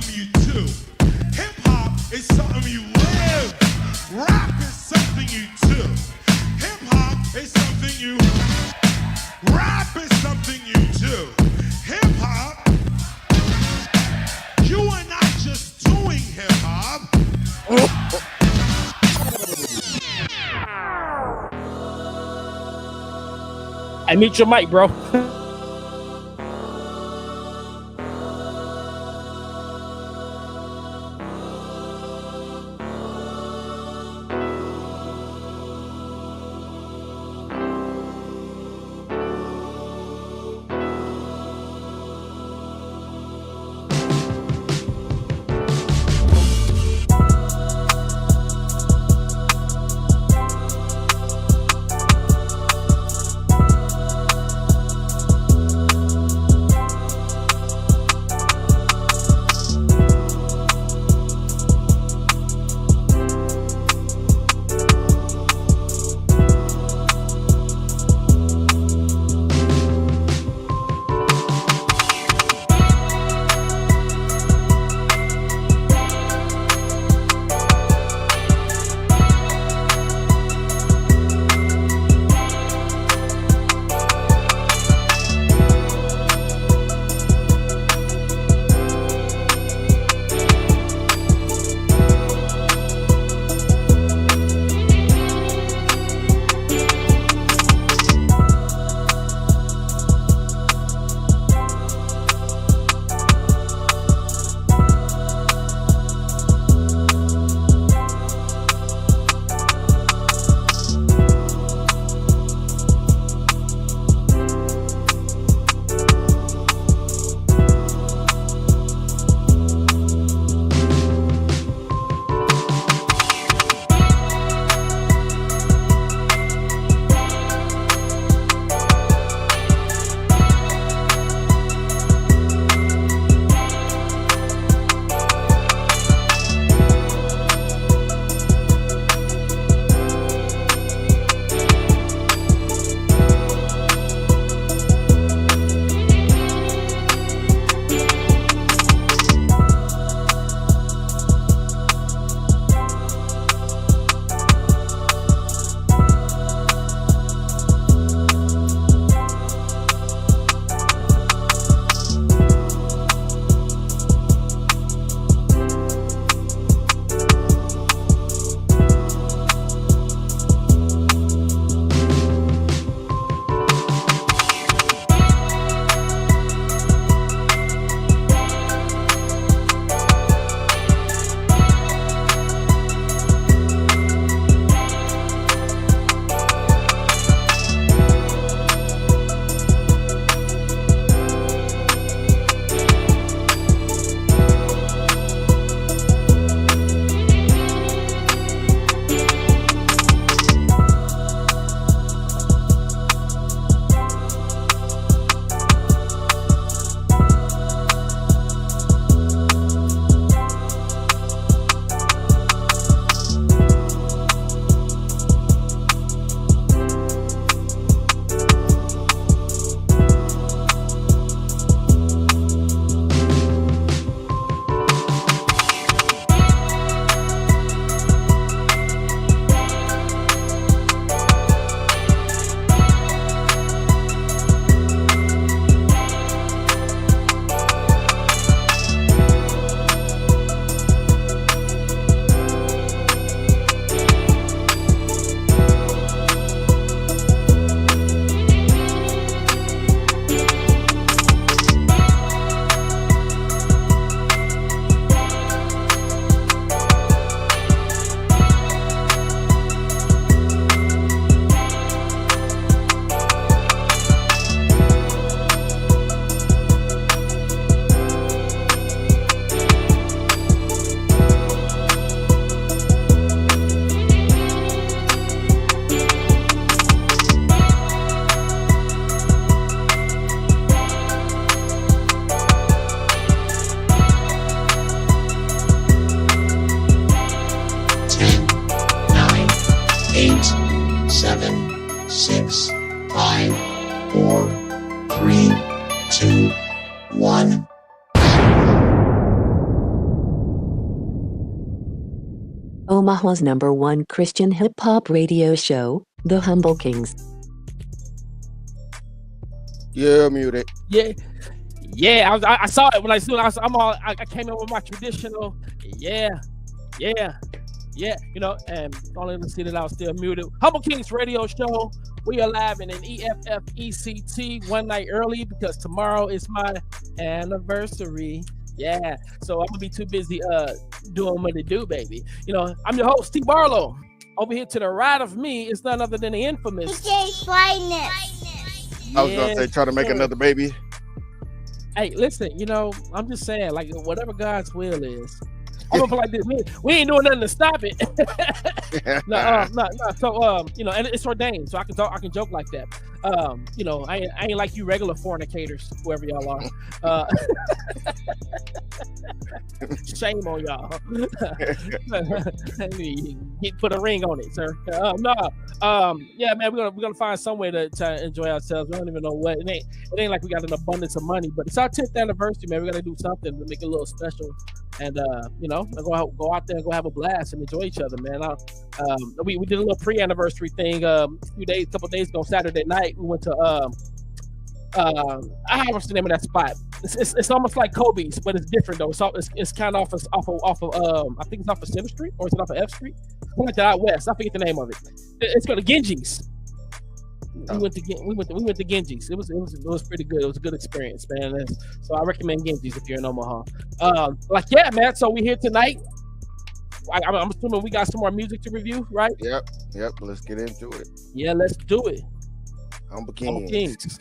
something you do. Hip hop is something you live. Rap is something you do. Hip hop is something you. Rap is something you do. Hip hop. You are not just doing hip hop. I mute your mic, bro. Omaha's #1 Christian hip-hop radio show, The Humble Kingz. Yeah, muted. Yeah. I saw it when I came in with my traditional. Yeah. You know, and only to see that I was still muted. Humble Kingz radio show. We are live in an EFFECT one night early because tomorrow is my anniversary. Yeah, so I'm gonna be too busy doing what to do, baby. You know, I'm your host, T. Barlow. Over here to the right of me is none other than the infamous I was gonna say, try to make another baby. Hey, listen, you know, I'm just saying, like, whatever God's will is. I'm gonna put like this. We ain't doing nothing to stop it. No. So, you know, and it's ordained, so I can joke like that. You know, I ain't like you regular fornicators, whoever y'all are. Shame on y'all. Put a ring on it, sir. Yeah, man, we're gonna find some way to enjoy ourselves. We don't even know what. It ain't like we got an abundance of money, but it's our 10th anniversary, man. We're gonna do something to make it a little special, and you know, go out there and go have a blast and enjoy each other, man. We did a little pre-anniversary thing couple days ago, Saturday night. We went to what's the name of that spot? It's almost like Kobe's, but it's different though. It's kind of off of I think it's off of Center Street, or is it off of F Street? Something like that out west. I forget the name of it. It's called Kingz. We went to Kingz. It was pretty good. It was a good experience, man. So I recommend Kingz if you're in Omaha. Yeah, man. So we here tonight. I'm assuming we got some more music to review, right? Yep. Let's get into it. Yeah, let's do it. Humble Kingz.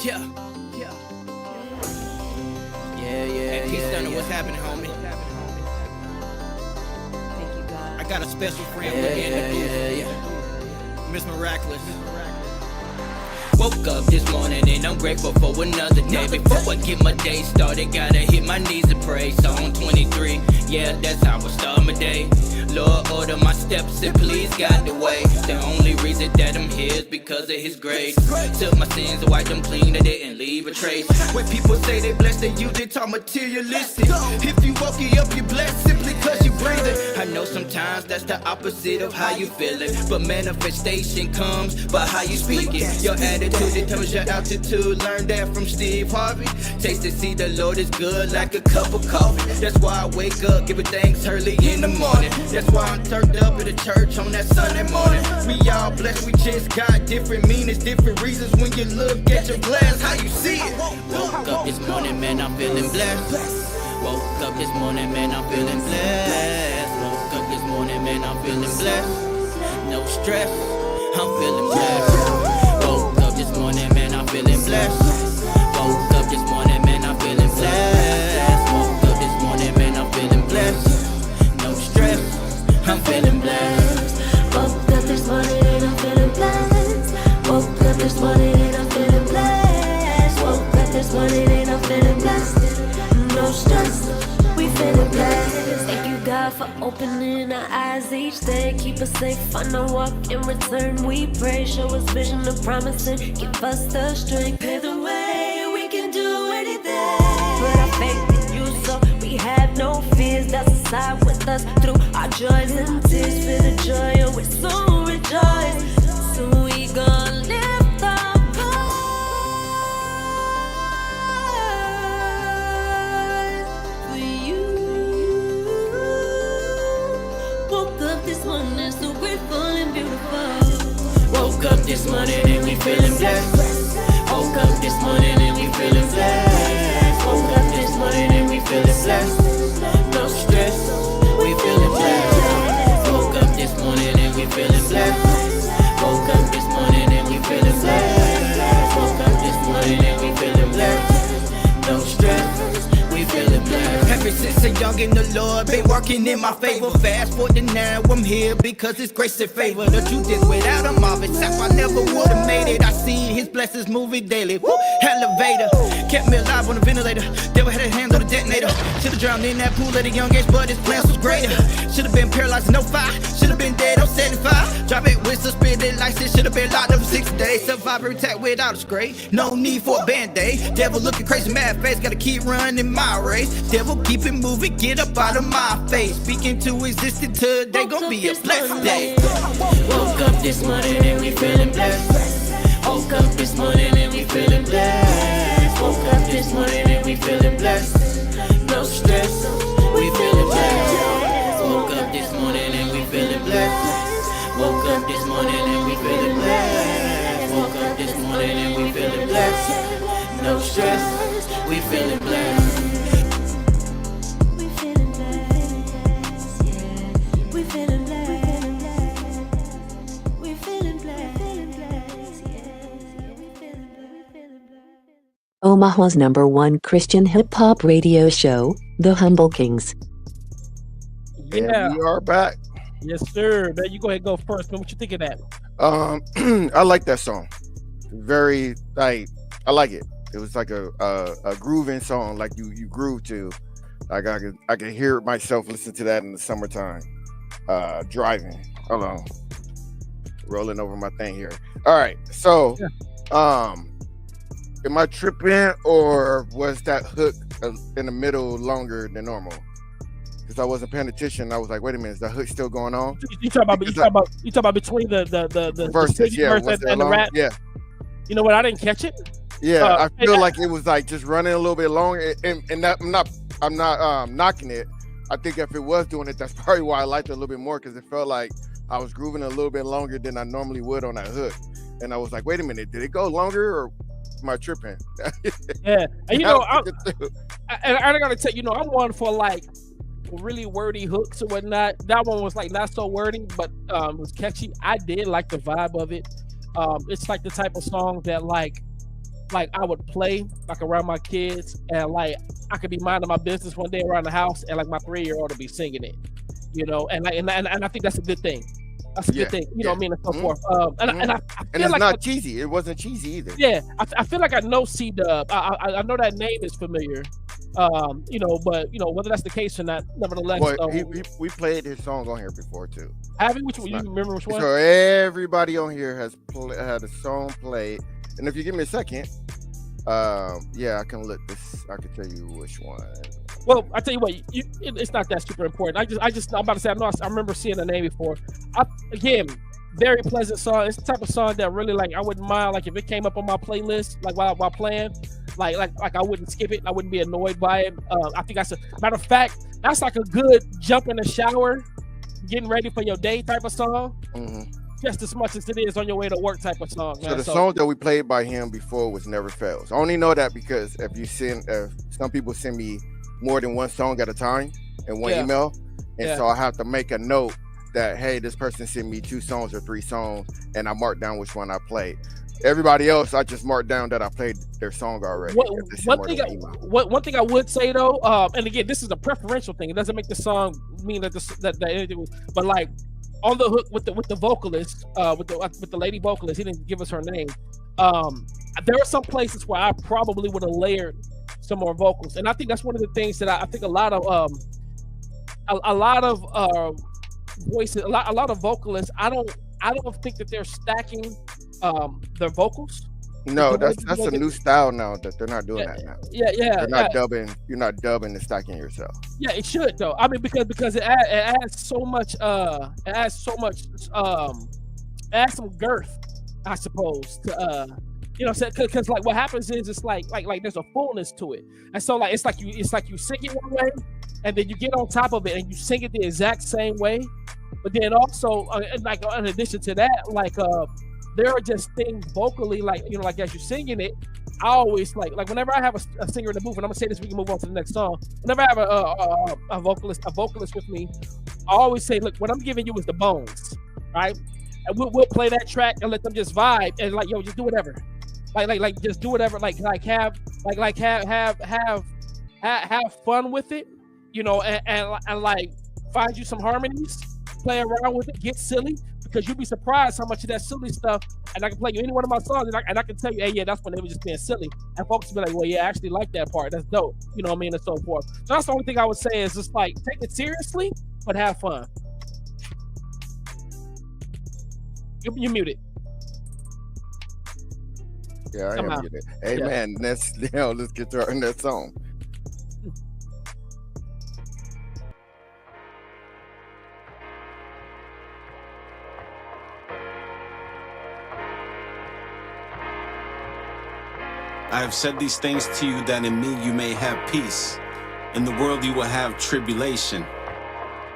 Yeah. What's happening, homie? Thank you, God. I got a special friend with me in the booth. Miss Miraculous. Woke up this morning and I'm grateful for another day. Before I get my day started, gotta hit my knees and pray. Psalm 23, yeah, that's how I start my day. Lord, order my steps and please guide the way. The only reason that I'm here is because of His grace. Took my sins and wiped them clean, I didn't leave a trace. When people say they blessed, they usually talk materialistic. If you woke you up, you blessed simply cause you breathing. I know sometimes that's the opposite of how you feeling, but manifestation comes by how you speak it. Your attitude determines your altitude. Learn that from Steve Harvey. Taste and see the Lord is good like a cup of coffee. That's why I wake up giving thanks early in the morning. That's why I'm turned up at the church on that Sunday morning. We all blessed, we just got different meanings, different reasons. When you look at your glass, how you see it. Woke up this morning, man, I'm feeling blessed. Woke up this morning, man, I'm feeling blessed. Woke up this morning, man, I'm feeling blessed. No stress, I'm feeling blessed. Woke up this morning, man, I'm feeling blessed. Woke up this morning, man, I'm feeling blessed. Woke up this morning, man, I'm feeling blessed. No stress, I'm feeling blessed. Woke up this morning and I'm feeling blessed. Woke up this morning and I'm feeling blessed. Woke up this morning and I'm feeling blessed. No stress, we feeling blessed. Thank you, God, for opening our eyes each day. Keep us safe on the walk. In return, we pray. Show us vision of promise and give us the strength. Pave the way, we can do anything. Put our faith in you, so we have no fears. That's aside with us through our joys and tears. Feel the joy, and we soon rejoice. So we gon' lift our voice for you. Woke up this morning so grateful and beautiful. Woke up this morning and we feeling blessed. Woke up this morning and we feeling blessed. Woke up this morning and we feeling blessed. No stress, we feeling blessed. Woke up this morning and we feeling blessed. Woke up this morning and we feeling blessed. Woke up this morning and we feeling blessed. No stress, we feeling blessed. Ever since a young in the Lord, been working in my favor. Fast forward to now, I'm here because it's grace and favor. The truth is, without Him, I never would've made it. I see His blessings moving daily. Woo, elevator, kept me alive on the ventilator. Devil had his hands on the detonator. Should've drowned in that pool at a young age, but his plans was greater. Should've been paralyzed in 05, should've been dead on 75. Drop it with suspended license, should've been locked up for 6 days. pop every tap without a spray. No need for a band-aid. Devil looking crazy, mad face, gotta keep running my race. Devil keep it moving, get up out of my face. Speaking to existence, today gon' be a blessed day. Woke up this morning and we feeling blessed. Woke up this morning and we feeling blessed. Woke up this morning and we feeling blessed. No stress, we feeling blessed. Woke up this morning and we feeling blessed. Woke up this morning and we feeling blessed. Woke up this morning and we feeling blessed. No stress, we feeling blessed. We feeling blessed, yeah. We feeling blessed. We feeling blessed, yeah. We feeling blessed. Omaha's #1 Christian hip-hop radio show, The Humble Kingz. Yeah. And we are back. Yes, sir. Man, you go ahead and go first, man. What you think of that? I like that song. Very I like it. It was like a grooving song, like you groove to. Like I could hear myself listen to that in the summertime, driving. Hold on, rolling over my thing here. All right, so am I tripping, or was that hook in the middle longer than normal? Because I wasn't paying attention. I was like, wait a minute, is that hook still going on? You talk about between the verses, yeah, verse and the rap. Yeah. You know what? I didn't catch it. Yeah, I feel like it was like just running a little bit longer, and that, I'm not knocking it. I think if it was doing it, that's probably why I liked it a little bit more, because it felt like I was grooving a little bit longer than I normally would on that hook. And I was like, wait a minute, did it go longer, or am I tripping? Yeah, and you know, I gotta tell you, I'm one for like really wordy hooks or whatnot. That one was like not so wordy, but it was catchy. I did like the vibe of it. It's like the type of song that like I would play like around my kids, and like I could be minding my business one day around the house, and like my 3-year-old to be singing it, and I think that's a good thing. That's a good thing, you know what I mean, and so forth. And I feel it's like not cheesy. It wasn't cheesy either. Yeah, I feel like I know C-Dub. I know that name is familiar. But whether that's the case or not, nevertheless. Well, we played his song on here before too. Have you? Which one? You remember which one? So everybody on here has had a song played, and if you give me a second, I can look this. I can tell you which one. Well, I tell you what, it's not that super important. I'm about to say, I remember seeing the name before. Again, very pleasant song. It's the type of song that really like I wouldn't mind. Like if it came up on my playlist, like while playing, like I wouldn't skip it. I wouldn't be annoyed by it. I think that's a matter of fact. That's like a good jump in the shower, getting ready for your day type of song. Mm-hmm. Just as much as it is on your way to work type of song. Man. So the song that we played by him before was Never Fails. I only know that because if some people send me more than one song at a time in one email, and so I have to make a note that, hey, this person sent me 2 songs or 3 songs, and I marked down which one I played. Everybody else, I just marked down that I played their song already. One thing I would say though, and again, this is a preferential thing. It doesn't make the song mean that anything was, but like on the hook with the vocalist, with the lady vocalist, he didn't give us her name. There are some places where I probably would have layered some more vocals, and I think that's one of the things that I think a lot of voices, a lot of vocalists, I don't think that they're stacking their vocals. No, that's a new style now that they're not doing that now. Yeah. They're not dubbing. You're not dubbing and stacking yourself. Yeah, it should though. I mean, because it adds so much. It adds some girth, I suppose. To because like what happens is it's like there's a fullness to it, and so like it's like you sing it one way, and then you get on top of it and you sing it the exact same way, but then also like in addition to that, like there are just things vocally, like like as you're singing it, I always like whenever I have a singer in the booth, and I'm gonna say this, we can move on to the next song. Whenever I have a vocalist with me, I always say, look, what I'm giving you is the bones, right? And we'll play that track and let them just vibe and like, yo, just do whatever, like just do whatever, have fun with it, and like find you some harmonies, play around with it, get silly. Because you'd be surprised how much of that silly stuff, and I can play you any one of my songs, and I can tell you, hey, yeah, that's when they were just being silly, and folks will be like, well, yeah, I actually like that part, that's dope, you know what I mean, and so forth. So that's the only thing I would say is just like take it seriously, but have fun. You're muted. Yeah, I Come am on. muted. Hey Yeah. man, let's get to our next song. I have said these things to you that in me you may have peace. In the world you will have tribulation.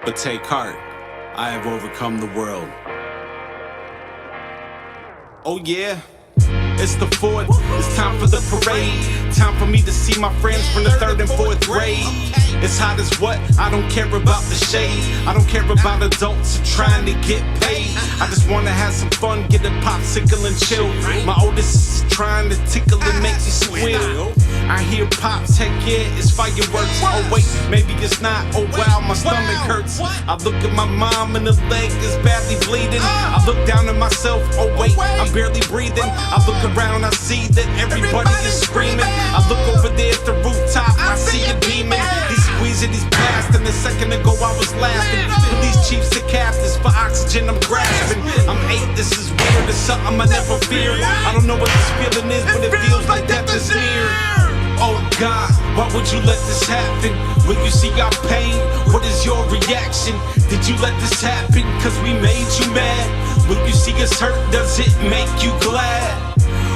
But take heart, I have overcome the world. Oh yeah, it's the 4th, it's time for the parade. Time for me to see my friends from the 3rd and 4th grade. It's hot as what? I don't care about the shade. I don't care about adults trying to get paid. I just wanna have some fun, get a popsicle and chill. My oldest is trying to tickle and make me squeal. I hear pops, heck yeah, it's fireworks. Oh wait, maybe it's not. Oh wow, my stomach hurts. I look at my mom and the leg is badly bleeding. I look down at myself, oh wait, I'm barely breathing. I look around, I see that everybody is screaming. I look over there at the rooftop, I see a demon. He's squeezing his past, and a second ago I was laughing. Police chiefs are captives, for oxygen I'm grasping. I'm 8, this is weird, it's something I never feared. I don't know what this feeling is, but it feels like death is near. Oh God, why would you let this happen? When you see our pain, what is your reaction? Did you let this happen cause we made you mad? When you see us hurt, does it make you glad?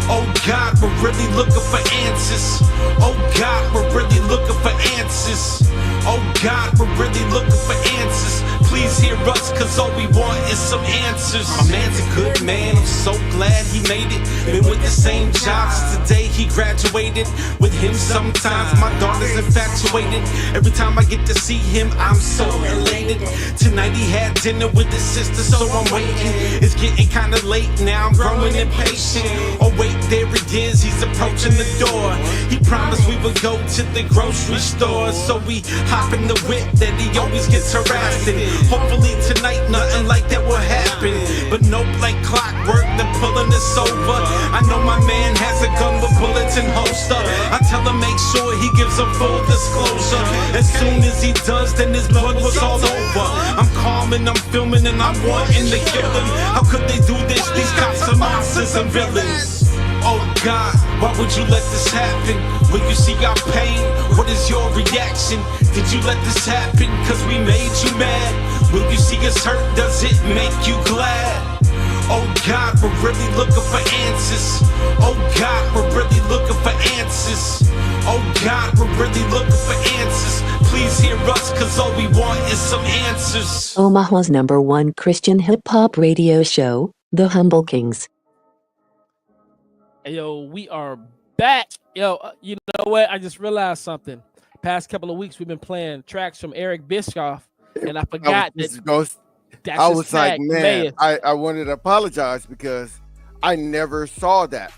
Oh God, we're really looking for answers. Oh God, we're really looking for answers. Oh God, we're really looking for answers. Please hear us, cause all we want is some answers. My man's a good man, I'm so glad he made it. Been with the same job since the day he graduated. With him sometimes my daughter's infatuated. Every time I get to see him, I'm so elated. Tonight he had dinner with his sister, so I'm waiting. It's getting kinda late now, I'm growing impatient. Oh wait, there he is, he's approaching the door. He promised we would go to the grocery store, so we hop in the whip that he always gets harassed in. Hopefully tonight nothing like that will happen, but nope, like clockwork, the pulling is over. I know my man has a gun with bullets and holster. I tell him make sure he gives a full disclosure. As soon as he does, then his blood was all over. I'm calm and I'm filming and I'm wanting to kill him. How could they do this? These cops are monsters and villains. Oh God, why would you let this happen? When you see our pain, what is your reaction? Did you let this happen cause we made you mad? When you see us hurt, does it make you glad? Oh God, we're really looking for answers. Oh God, we're really looking for answers. Oh God, we're really looking for answers. Please hear us, cause all we want is some answers. Omaha's #1 Christian hip-hop radio show, The Humble Kingz. Hey, yo, we are back. Yo, you know what? I just realized something. Past couple of weeks, we've been playing tracks from Eric Bischoff, and I forgot that's I was his like, tag, man, I wanted to apologize because I never saw that.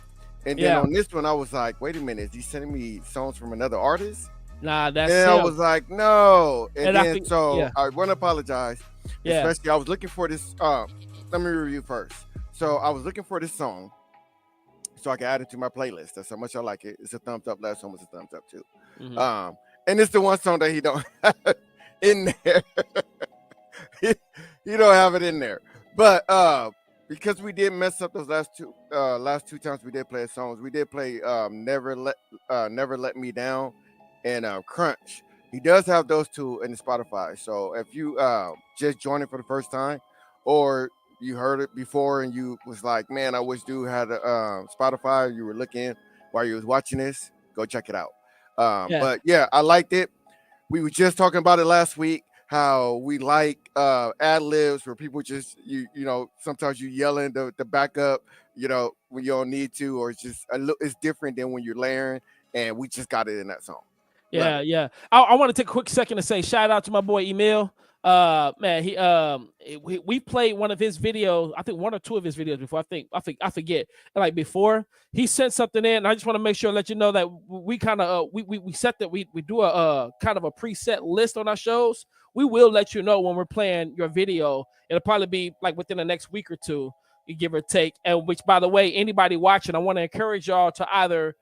And then on this one, I was like, wait a minute, is he sending me songs from another artist? Nah, that's and him. I was like, no. And then think, I want to apologize. Yeah. Especially, I was looking for this. Let me review first. So I was looking for this song so I can add it to my playlist. That's how much I like it. It's a thumbs up. Last one was a thumbs up too. Mm-hmm. And it's the one song that he don't have in there. You don't have it in there. But because we did mess up those last two times we did play songs, we did play Never Let Me Down and Crunch. He does have those two in the Spotify. So if you just joined it for the first time, or you heard it before and you was like, man, I wish dude had a Spotify, you were looking while you was watching this, go check it out. But yeah, I liked it. We were just talking about it last week, how we like ad-libs where people just, you know, sometimes you yelling the backup, you know, when you don't need to, or it's just it's different than when you're layering, and we just got it in that song. Yeah. I want to take a quick second to say shout out to my boy Emil. Man, we played one of his videos, I think one or two of his videos before. I forget. Like before, he sent something in. And I just want to make sure let you know that we kind of we set that we do a kind of a preset list on our shows. We will let you know when we're playing your video. It'll probably be like within the next week or two, you give or take. And which, by the way, anybody watching, I want to encourage y'all to either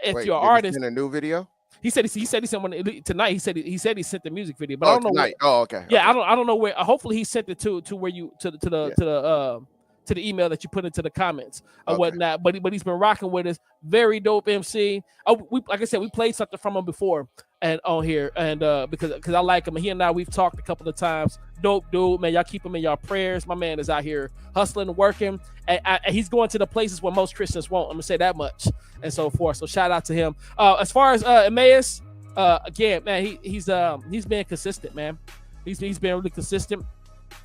if you're an artist in a new video. He said he sent one tonight. He said he sent the music video, but I don't know. Tonight. Okay. Yeah, okay. I don't know where. Hopefully he sent it to where you to the to the email that you put into the comments or whatnot. But he's been rocking with us. Very dope MC. Oh, like I said, we played something from him before and on here, and because I like him. He and I, we've talked a couple of times. Dope dude, man. Y'all keep him in y'all prayers. My man is out here hustling and working, and he's going to the places where most Christians won't. I'm gonna say that much, and so forth. So shout out to him. As far as Emmaus, again, man, he's been consistent, man. He's been really consistent.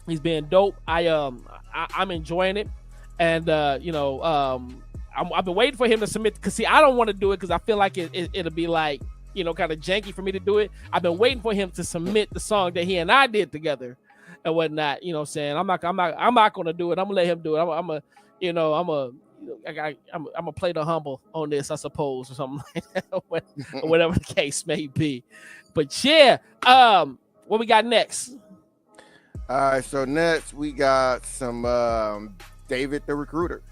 He's been dope. I'm enjoying it, and I've been waiting for him to submit, because see, I don't want to do it because I feel like it'll be like, kind of janky for me to do it. I've been waiting for him to submit the song that he and I did together and whatnot. You know what I'm saying? I'm not gonna do it. I'm gonna let him do it. I'm gonna play the humble on this, I suppose, or something like that, or whatever the case may be. But yeah, what we got next? All right, so next we got some David the Recruiter.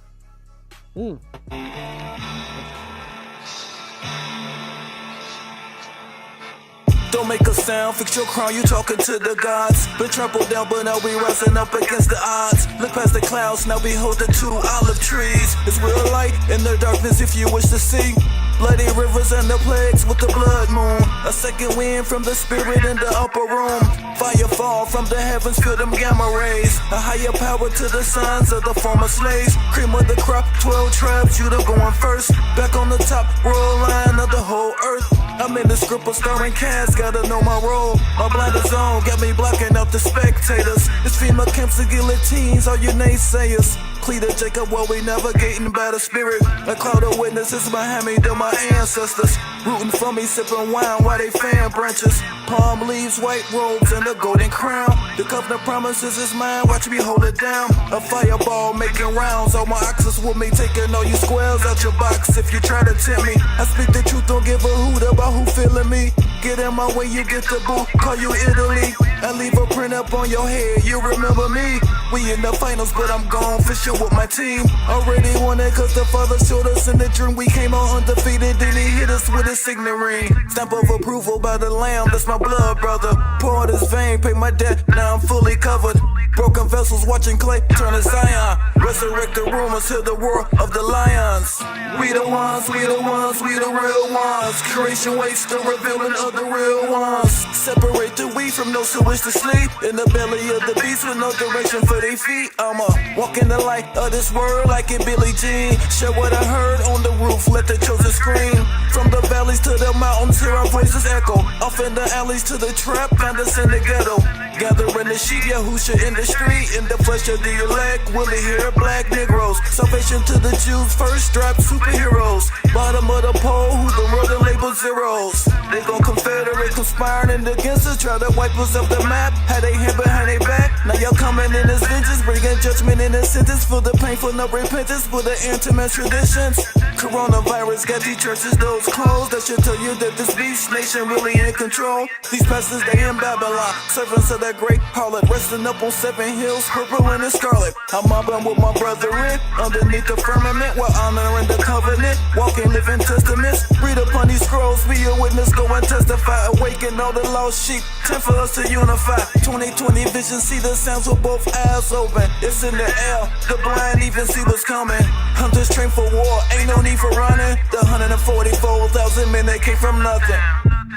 Don't make a sound, fix your crown, you talking to the gods. Been trampled down, but now we rising up against the odds. Look past the clouds, now behold the 2 olive trees. It's real light in the darkness if you wish to see. Bloody rivers and the plagues with the blood moon. A second wind from the spirit in the upper room. Fire fall from the heavens, feel them gamma rays. A higher power to the sons of the former slaves. Cream of the crop, 12 tribes, Judah going first. Back on the top, royal line of the whole earth. I'm in the script of starring cast, gotta know my role. My blinder zone got me blocking out the spectators. It's FEMA camps and guillotines, all you naysayers. Cleater Jacob while we navigating by the spirit. A cloud of witnesses behind me, they're my ancestors. Rooting for me, sipping wine while they fan branches. Palm leaves, white robes, and a golden crown. The covenant promises is mine, watch me hold it down. A fireball making rounds, all my oxes with me. Taking all you squares out your box if you try to tempt me. I speak the truth, don't give a hoot about who feeling me. Get in my way, you get the boot, call you Italy. I leave a print up on your head, you remember me. We in the finals, but I'm gone fishing with my team. Already won it cause the father showed us in the dream. We came out undefeated, then he hit us with a signet ring. Stamp of approval by the lamb, that's my blood brother. Pour out his vein, pay my debt, now I'm fully covered. Broken vessels watching clay turn to Zion. Resurrect the rumors, hear the roar of the lions. We the ones, we the ones, we the real ones. Creation waits, the revealing of the real ones. Separate the wheat from those who wish to sleep. In the belly of the beast with no direction for their feet. I'ma walk in the light of this world like it Billie Jean. Share what I heard on the roof, let the chosen scream. From the valleys to the mountains, hear our voices echo. Off in the alleys to the trap, found us in the ghetto. Gathering the sheep, Yahusha in the street. In the flesh of the elect, Willie here, black Negroes. Salvation to the Jews, first strap superheroes. Bottom of the pole, who the world and label zeros. They gon' confederate, conspiring against us. Try to wipe us off the map, had they hand behind their back. Now y'all coming in as vengeance, bringing judgment in a sentence. For the painful, no repentance, for the intimate traditions. Coronavirus got these churches, those closed. That should tell you that this beast nation really in control. These pastors, they in Babylon, servants of that great harlot, resting up on 7 hills, purple and scarlet. I'm mobbing with my brethren underneath the firmament, while honoring the covenant, walking living testaments. Read upon these scrolls, be a witness, go and testify. Awaken all the lost sheep, time for us to unify. 2020 vision, see the sounds with both eyes open. It's in the air, the blind even see what's coming. Hunters trained for war, ain't no need for running. The 144,000 men that came from nothing.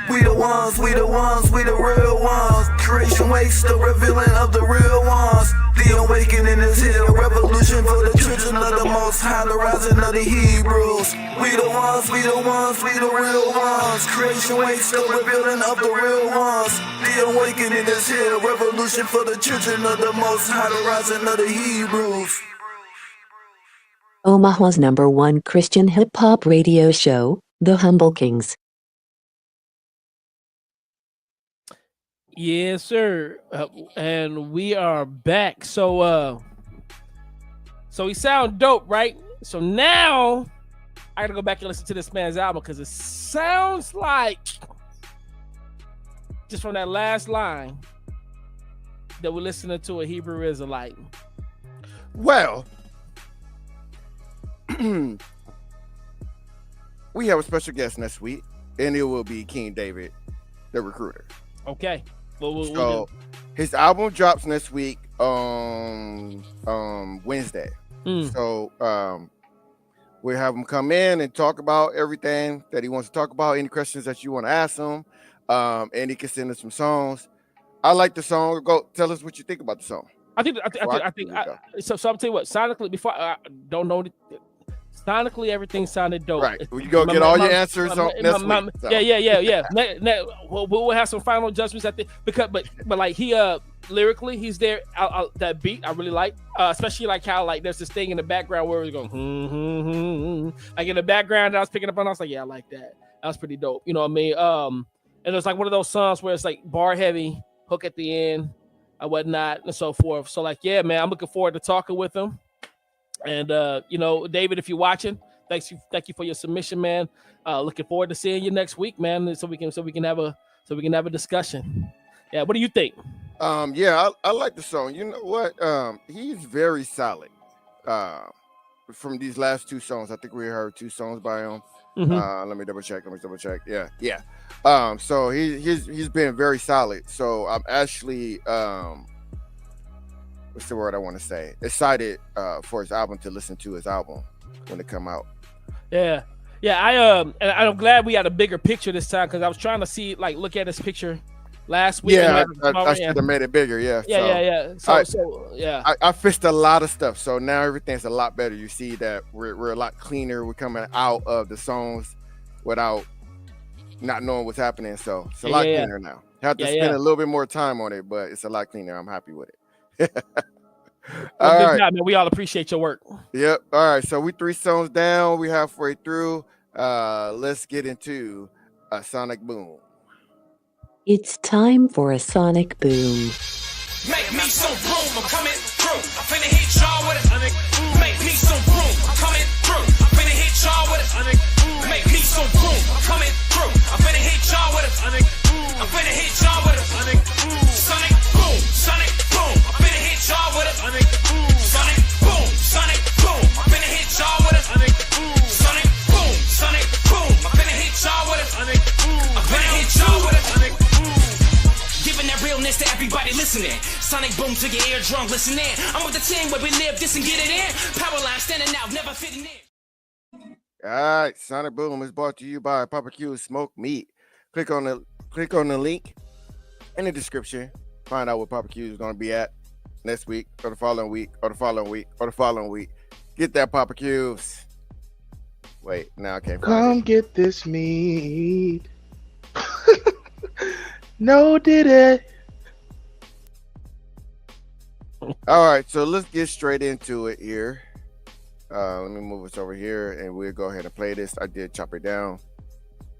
We the ones, we the ones, we the real ones. Creation waits, the revealing of the real ones. The awakening is here, a revolution for the children of the Most High, the rising of the Hebrews. We the ones, we the ones, we the real ones. Creation waits, the revealing of the real ones. The awakening is here, a revolution for the children of the Most High, the rising of the Hebrews. Omaha's #1 Christian hip-hop radio show, The Humble Kingz. Yes, sir. And we are back. So he sound dope, right? So now I gotta go back and listen to this man's album because it sounds like, just from that last line, that we're listening to a Hebrew Israelite. Well, we have a special guest next week, and it will be King David, the Recruiter. Okay. So his album drops next week, Wednesday. So we'll have him come in and talk about everything that he wants to talk about. Any questions that you want to ask him, and he can send us some songs. I like the song. Go tell us what you think about the song. I think. So I'm telling you what. Sonically, before I don't know. Sonically, everything sounded dope. Right. You go get all your answers on next week. Yeah. We'll have some final adjustments at the but like he lyrically he's there. That beat I really like, especially like how like there's this thing in the background where it's going like in the background that I was picking up on. I was like, yeah, I like that. That was pretty dope. You know what I mean? And it's like one of those songs where it's like bar heavy, hook at the end, and whatnot, and so forth. So like, yeah, man, I'm looking forward to talking with him. And David, if you're watching, thank you for your submission, man. Looking forward to seeing you next week, man. So we can have a discussion. Yeah, what do you think? Yeah, I like the song. You know what? He's very solid. From these last two songs, I think we heard 2 songs by him. Let me double check. Yeah. So he's been very solid. So I'm actually what's the word I want to say? Excited for his album, to listen to his album when it come out. Yeah. And I'm glad we had a bigger picture this time, because I was trying to see look at his picture last week. Yeah, I should have made it bigger. Yeah. Yeah. I fixed a lot of stuff, so now everything's a lot better. You see that we're a lot cleaner. We're coming out of the songs without not knowing what's happening. So it's a lot cleaner now. Have to spend a little bit more time on it, but it's a lot cleaner. I'm happy with it. All right, job, man. We all appreciate your work. Yep. All right, so we 3 songs down. We halfway through. Let's get into a sonic boom. It's time for a sonic boom. Make me some room, I'm coming through. I'm finna hit y'all with it. Make me some room, I'm coming through. I'm finna hit y'all with it. Make me some room, I'm coming through. I'm finna hit y'all with it. I'm finna hit y'all with it. Sonic boom, sonic boom. I'm finna hit y'all with it. Sonic boom, sonic boom. I'm finna hit y'all with it. Sonic boom, sonic boom. I'm finna hit y'all with it. I'm finna hit y'all with it. Giving that realness to everybody listening. Sonic boom to your eardrum, listen in. I'm with the team where we live this and get it in. Power line standing out, never fitting in. All right, Sonic Boom is brought to you by Poppa Smoke Meat. Click on the link in the description. Find out what Poppa Q is going to be at next week, or the following week, or the following week, or the following week. Get that Poppa Q's. Wait, now I can't find Come get this meat. No, did it. All right, so let's get straight into it here. Let me move us over here, and we'll go ahead and play this. I did chop it down.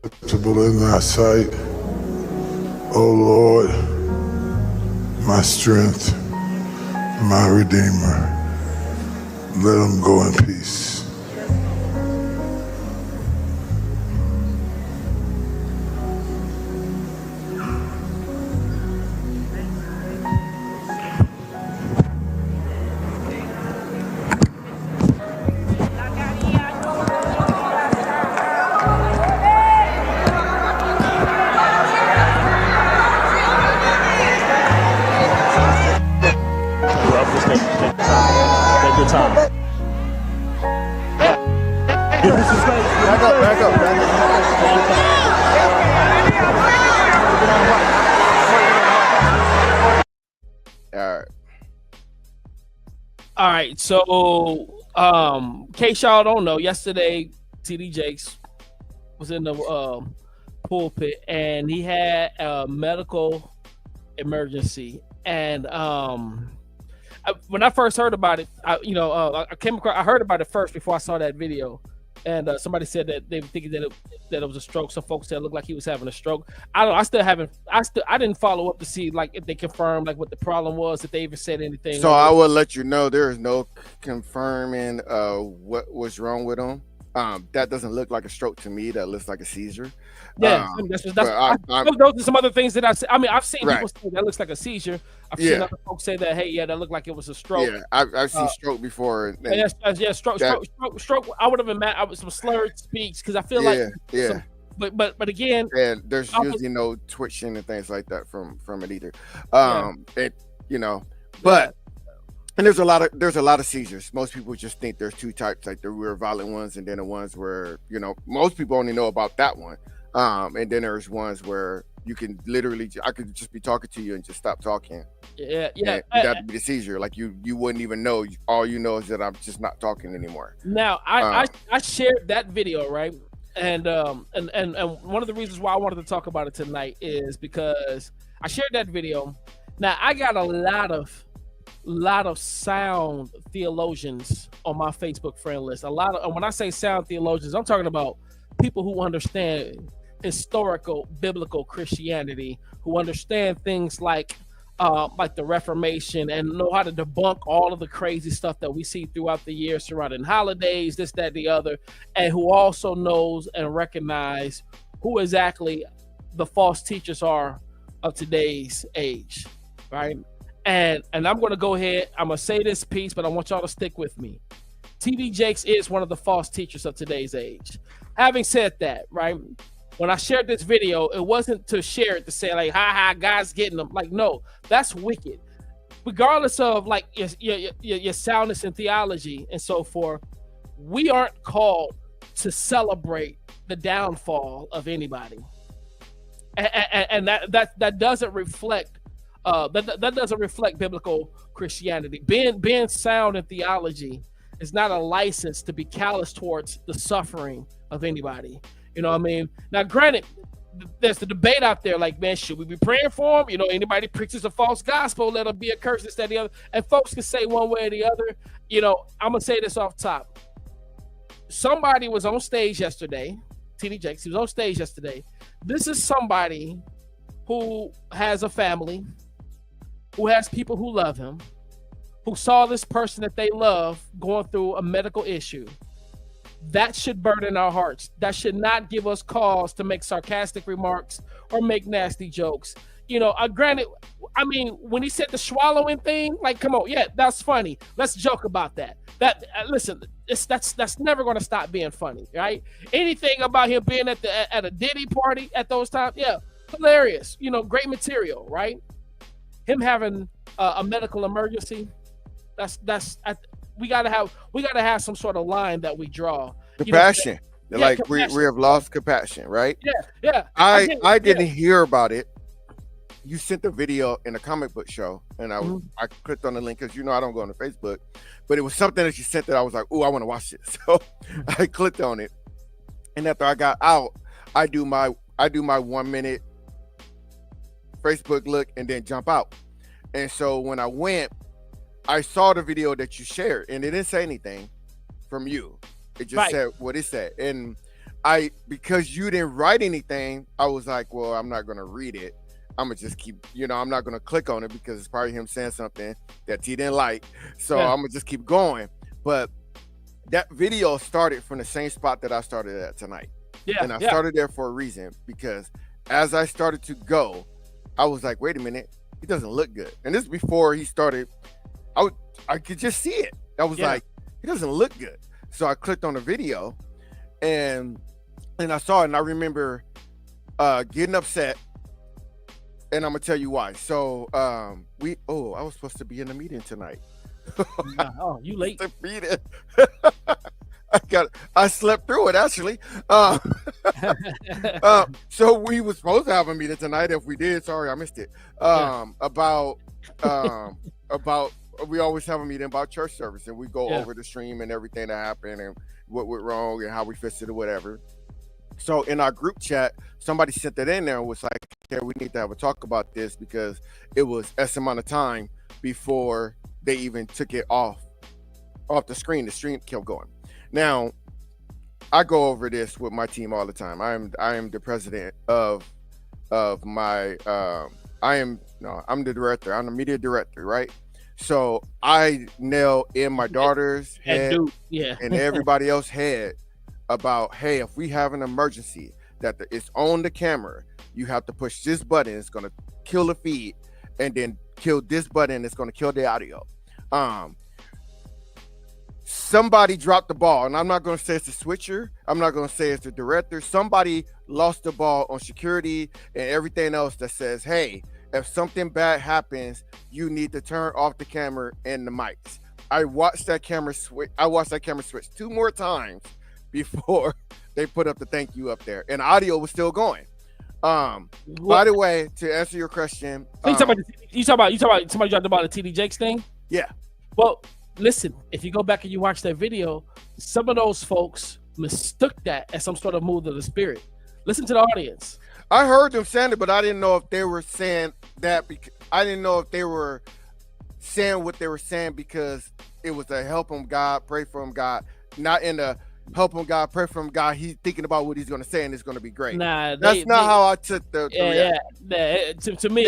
Acceptable in thy sight, O Lord, my strength, my redeemer. Let them go in peace. All right, so in case y'all don't know, yesterday TD Jakes was in the pulpit and he had a medical emergency. And when I first heard about it, I heard about it first before I saw that video. And somebody said that they were thinking that it was a stroke. Some folks said it looked like he was having a stroke. I didn't follow up to see if they confirmed what the problem was, if they even said anything. So I will let you know there is no confirming what was wrong with him. That doesn't look like a stroke to me. That looks like a seizure. Yeah, those are some other things that I've seen people say that looks like a seizure. I've seen other folks say that, hey, that looked like it was a stroke. Yeah, I've seen stroke before. Stroke. I would have been mad. I was some slurred speech because I feel but again, and there's usually no twitching and things like that from it either. But And there's a lot of seizures. Most people just think there's two types, like the real violent ones, and then the ones where, you know, most people only know about that one. And then there's ones where you can literally, I could just be talking to you and just stop talking. Yeah. That'd be the seizure. Like you wouldn't even know. All you know is that I'm just not talking anymore. Now I shared that video, right? And one of the reasons why I wanted to talk about it tonight is because I shared that video. Now I got a lot of sound theologians on my Facebook friend list. When I say sound theologians, I'm talking about people who understand historical biblical Christianity, who understand things like the Reformation and know how to debunk all of the crazy stuff that we see throughout the years surrounding holidays, this, that, the other, and who also knows and recognize who exactly the false teachers are of today's age, right? And I'm going to go ahead. I'm going to say this piece, but I want y'all to stick with me. TD Jakes is one of the false teachers of today's age. Having said that, right, when I shared this video, it wasn't to share it to say like, ha, God's getting them. Like, no, that's wicked. Regardless of like your soundness in theology and so forth, we aren't called to celebrate the downfall of anybody. And that doesn't reflect that doesn't reflect biblical Christianity. Being sound in theology is not a license to be callous towards the suffering of anybody. You know what I mean? Now, granted, there's the debate out there like, man, should we be praying for them? You know, anybody preaches a false gospel, let them be a curse, this, that, the other. And folks can say one way or the other. You know, I'm going to say this off top. Somebody was on stage yesterday, TD Jakes, he was on stage yesterday. This is somebody who has a family, who has people who love him, who saw this person that they love going through a medical issue. That should burden our hearts. That should not give us cause to make sarcastic remarks or make nasty jokes. You know, granted, I mean, when he said the swallowing thing, like, come on, yeah, that's funny. Let's joke about that. Listen, that's never going to stop being funny, right? Anything about him being at a Diddy party at those times, yeah, hilarious. You know, great material, right? Him having a medical emergency, we gotta have some sort of line that we draw. Compassion. Like compassion. We have lost compassion, right? Yeah. I didn't hear about it. You sent the video in a comic book show, and I clicked on the link because, you know, I don't go on the Facebook, but it was something that you sent that I was like, oh, I want to watch it. So I clicked on it, and after I got out, I do my 1 minute Facebook look and then jump out. And so when I went, I saw the video that you shared, and it didn't say anything from you. It just said what it said. And because you didn't write anything, I was like, well, I'm not going to read it. I'm going to just keep, you know, I'm not going to click on it because it's probably him saying something that he didn't like. So I'm going to just keep going. But that video started from the same spot that I started at tonight. Yeah. And I started there for a reason, because as I started to go, I was like, wait a minute, he doesn't look good. And this is before he started. I could just see it. I was like, he doesn't look good. So I clicked on the video and I saw it, and I remember getting upset, and I'm gonna tell you why. So I was supposed to be in a meeting tonight. Oh, you late. The meeting. I slept through it actually. So we were supposed to have a meeting tonight. If we did, sorry, I missed it. About we always have a meeting about church service, and we go over the stream and everything that happened and what went wrong and how we fixed it or whatever. So in our group chat, somebody sent that in there and was like, okay, we need to have a talk about this, because it was S amount of time before they even took it off the screen. The stream kept going. Now, I go over this with my team all the time. I am the president of my I'm the director. I'm the media director, right? So I nail in my daughter's head and everybody else's head about, hey, if we have an emergency that it's on the camera, you have to push this button. It's going to kill the feed, and then kill this button. It's going to kill the audio. Somebody dropped the ball, and I'm not going to say it's the switcher. I'm not going to say it's the director. Somebody lost the ball on security and everything else that says, hey, if something bad happens, you need to turn off the camera and the mics. I watched that camera switch 2 more times before they put up the thank you up there, and audio was still going. By the way, to answer your question, you talk about somebody dropped about the TD Jakes thing. Yeah. Well, listen, if you go back and you watch that video, some of those folks mistook that as some sort of move of the spirit. Listen to the audience. I heard them saying it, but I didn't know if they were saying that because I didn't know if they were saying what they were saying because it was a help him God, pray for him God, not in a help him God, pray for him God. He's thinking about what he's going to say and it's going to be great. That's not how I took the To me,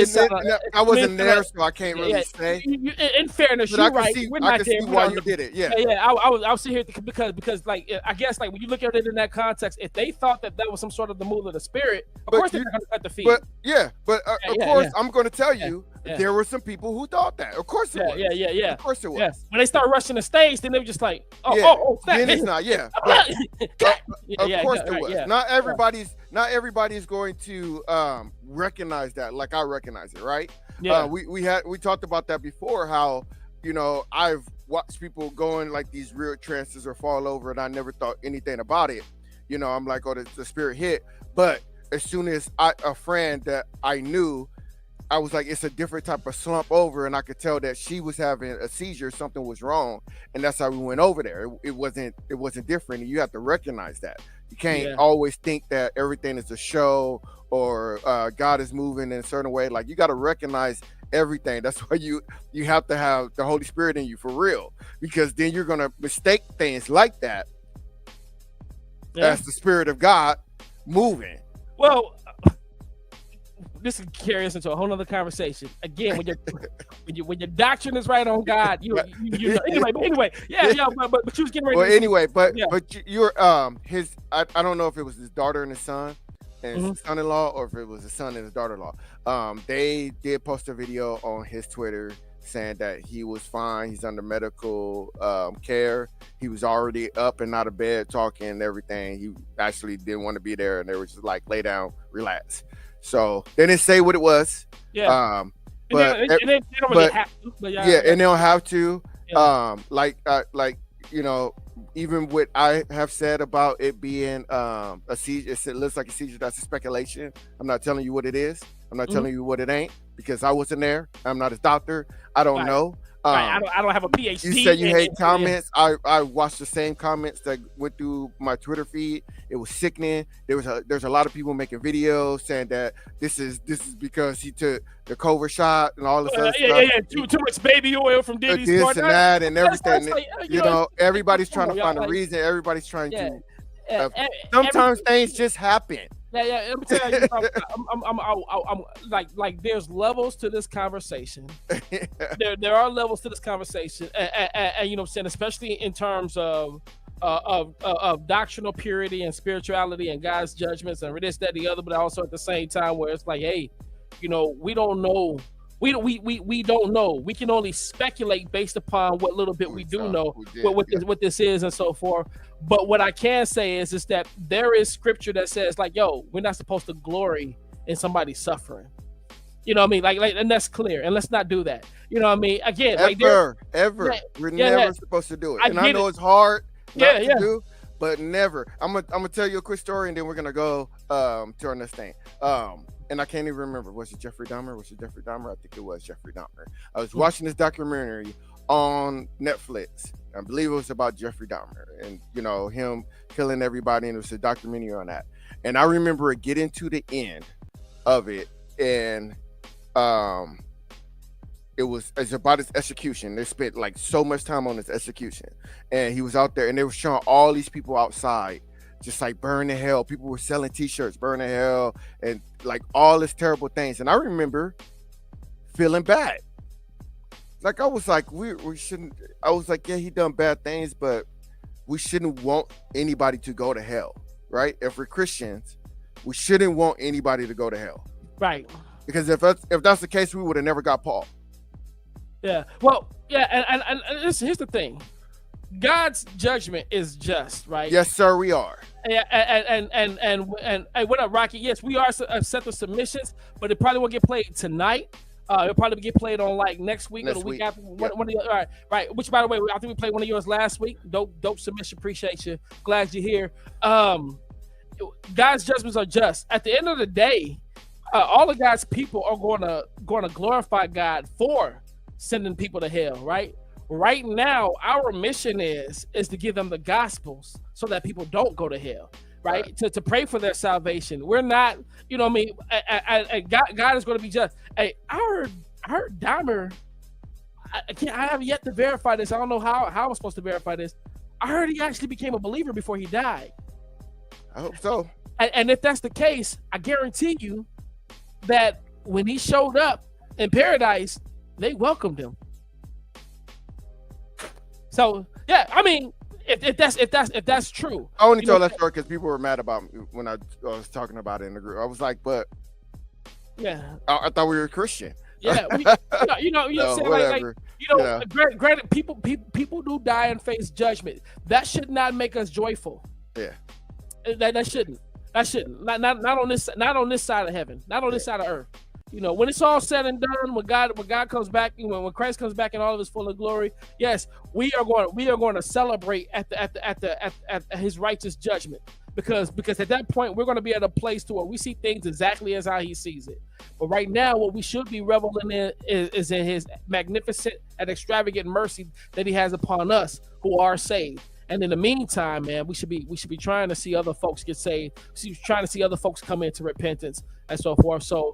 I wasn't there, so I can't really say. In fairness, but you're I right. See, We're I not can there. see why you did it. Yeah. I was sitting here because like I guess like when you look at it in that context, if they thought that was some sort of the move of the spirit, of course they're not going to cut the feet. Of course, I'm going to tell you. There were some people who thought that. Of course it was. Yeah. Of course it was. Yeah. When they start rushing the stage, then they were just like, then it's not. Yeah. Of course it was. Yeah. Not everybody's going to recognize that like I recognize it, right? Yeah. We talked about that before. How I've watched people go in like these real trances or fall over, and I never thought anything about it. I'm like, oh, the spirit hit. But as soon as a friend that I knew, I was like, it's a different type of slump over, and I could tell that she was having a seizure, something was wrong, and that's how we went over there. It wasn't different, and you have to recognize that. You can't always think that everything is a show or God is moving in a certain way. Like, you got to recognize everything. That's why you have to have the Holy Spirit in you for real, because then you're gonna mistake things like that as the Spirit of God moving. Well, this is carry us into a whole nother conversation. Again, when your doctrine is right on God, you know. Anyway, but you was getting ready. Well, anyway, but you're his. I don't know if it was his daughter and his son and his son-in-law, or if it was his son and his daughter-in-law. They did post a video on his Twitter saying that he was fine. He's under medical care. He was already up and out of bed talking and everything. He actually didn't want to be there, and they were just like, lay down, relax. So they didn't say what it was. Yeah. But they don't really have to. But and they don't have to. Yeah. Even what I have said about it being a seizure, it looks like a seizure. That's a speculation. I'm not telling you what it is. I'm not telling you what it ain't, because I wasn't there. I'm not a doctor. I don't know. I don't have a PhD. You said you hate comments. I watched the same comments that went through my Twitter feed. It was sickening. There's a lot of people making videos saying that this is because he took the COVID shot and all this other stuff. Too much baby oil from Diddy's this part. and that and everything. Like, everybody's trying to find a reason. Everybody's trying to. Sometimes things just happen. Yeah. Let me tell you, I'm like there's levels to this conversation. There are levels to this conversation, and you know what I'm saying, especially in terms of doctrinal purity and spirituality and God's judgments and this, that, the other, but also at the same time where it's like, hey, we don't know. We don't know. We can only speculate based upon what little bit we do know what this is and so forth. But what I can say is that there is scripture that says like, yo, we're not supposed to glory in somebody's suffering. You know what I mean? Like, and that's clear. And let's not do that. You know what I mean? Again, ever. We're never supposed to do it. I know it's hard to do, but never. I'm gonna tell you a quick story, and then we're gonna go to our next thing. And I can't even remember. Was it Jeffrey Dahmer? I think it was Jeffrey Dahmer. I was watching this documentary on Netflix. I believe it was about Jeffrey Dahmer and, him killing everybody. And it was a documentary on that. And I remember getting to the end of it. And it's about his execution. They spent like so much time on his execution. And he was out there and they were showing all these people outside just like burn to hell. People were selling t-shirts, burn to hell, and like all this terrible things. And I remember feeling bad. Like I was like, we shouldn't. I was like, yeah, he done bad things, but we shouldn't want anybody to go to hell, right? If we're Christians, we shouldn't want anybody to go to hell, right? Because if that's the case, we would have never got Paul. Yeah. Well, yeah, and here's the thing. God's judgment is just, right? Yes, sir, we are. And what up, Rocky? Yes, we are a set of submissions, but it probably won't get played tonight. It'll probably get played on like next week or the week after. Yep. One of your, right. Which, by the way, I think we played one of yours last week. Dope submission. Appreciate you. Glad you're here. God's judgments are just. At the end of the day, all of God's people are going to glorify God for sending people to hell. Right now, our mission is to give them the gospels so that people don't go to hell. Right? To pray for their salvation. We're not, you know what I mean? God is going to be just. Hey, I heard Dahmer, I have yet to verify this. I don't know how I'm supposed to verify this. I heard he actually became a believer before he died. I hope so. And if that's the case, I guarantee you that when he showed up in paradise, they welcomed him. So yeah, I mean, if that's true. I only told that story because people were mad about me when I was talking about it in the group. I was like, but yeah, I thought we were Christian. Yeah, you know, whatever. Granted, people do die and face judgment. That should not make us joyful. Yeah, that shouldn't. Not on this side of heaven. Not on this side of earth. You know, when it's all said and done, when God comes back, when Christ comes back in all of His full of glory, yes, we are going to celebrate at His righteous judgment, because at that point we're going to be at a place to where we see things exactly as how He sees it. But right now, what we should be reveling in is in His magnificent and extravagant mercy that He has upon us who are saved. And in the meantime, man, we should be trying to see other folks get saved. Trying to see other folks come into repentance and so forth. So,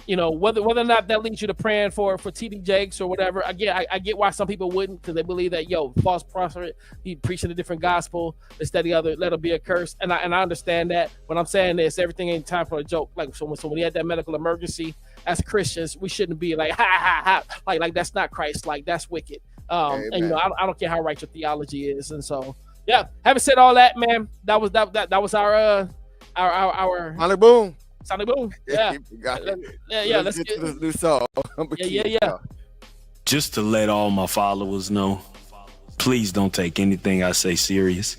you know, whether or not that leads you to praying for TD Jakes or whatever, again, I get why some people wouldn't, because they believe that false prophet, he preaching a different gospel, instead of the other, let him be a curse. And I understand that. When I'm saying this, everything ain't time for a joke. Like so when he had that medical emergency, as Christians, we shouldn't be like ha ha ha, like that's not Christ, like that's wicked. And you know, I don't care how right your theology is. And so yeah, having said all that, man, that was our Sonic Boom. Sonic Boom. Yeah. Let's get to this new song. Yeah. Just to let all my followers know, please don't take anything I say serious.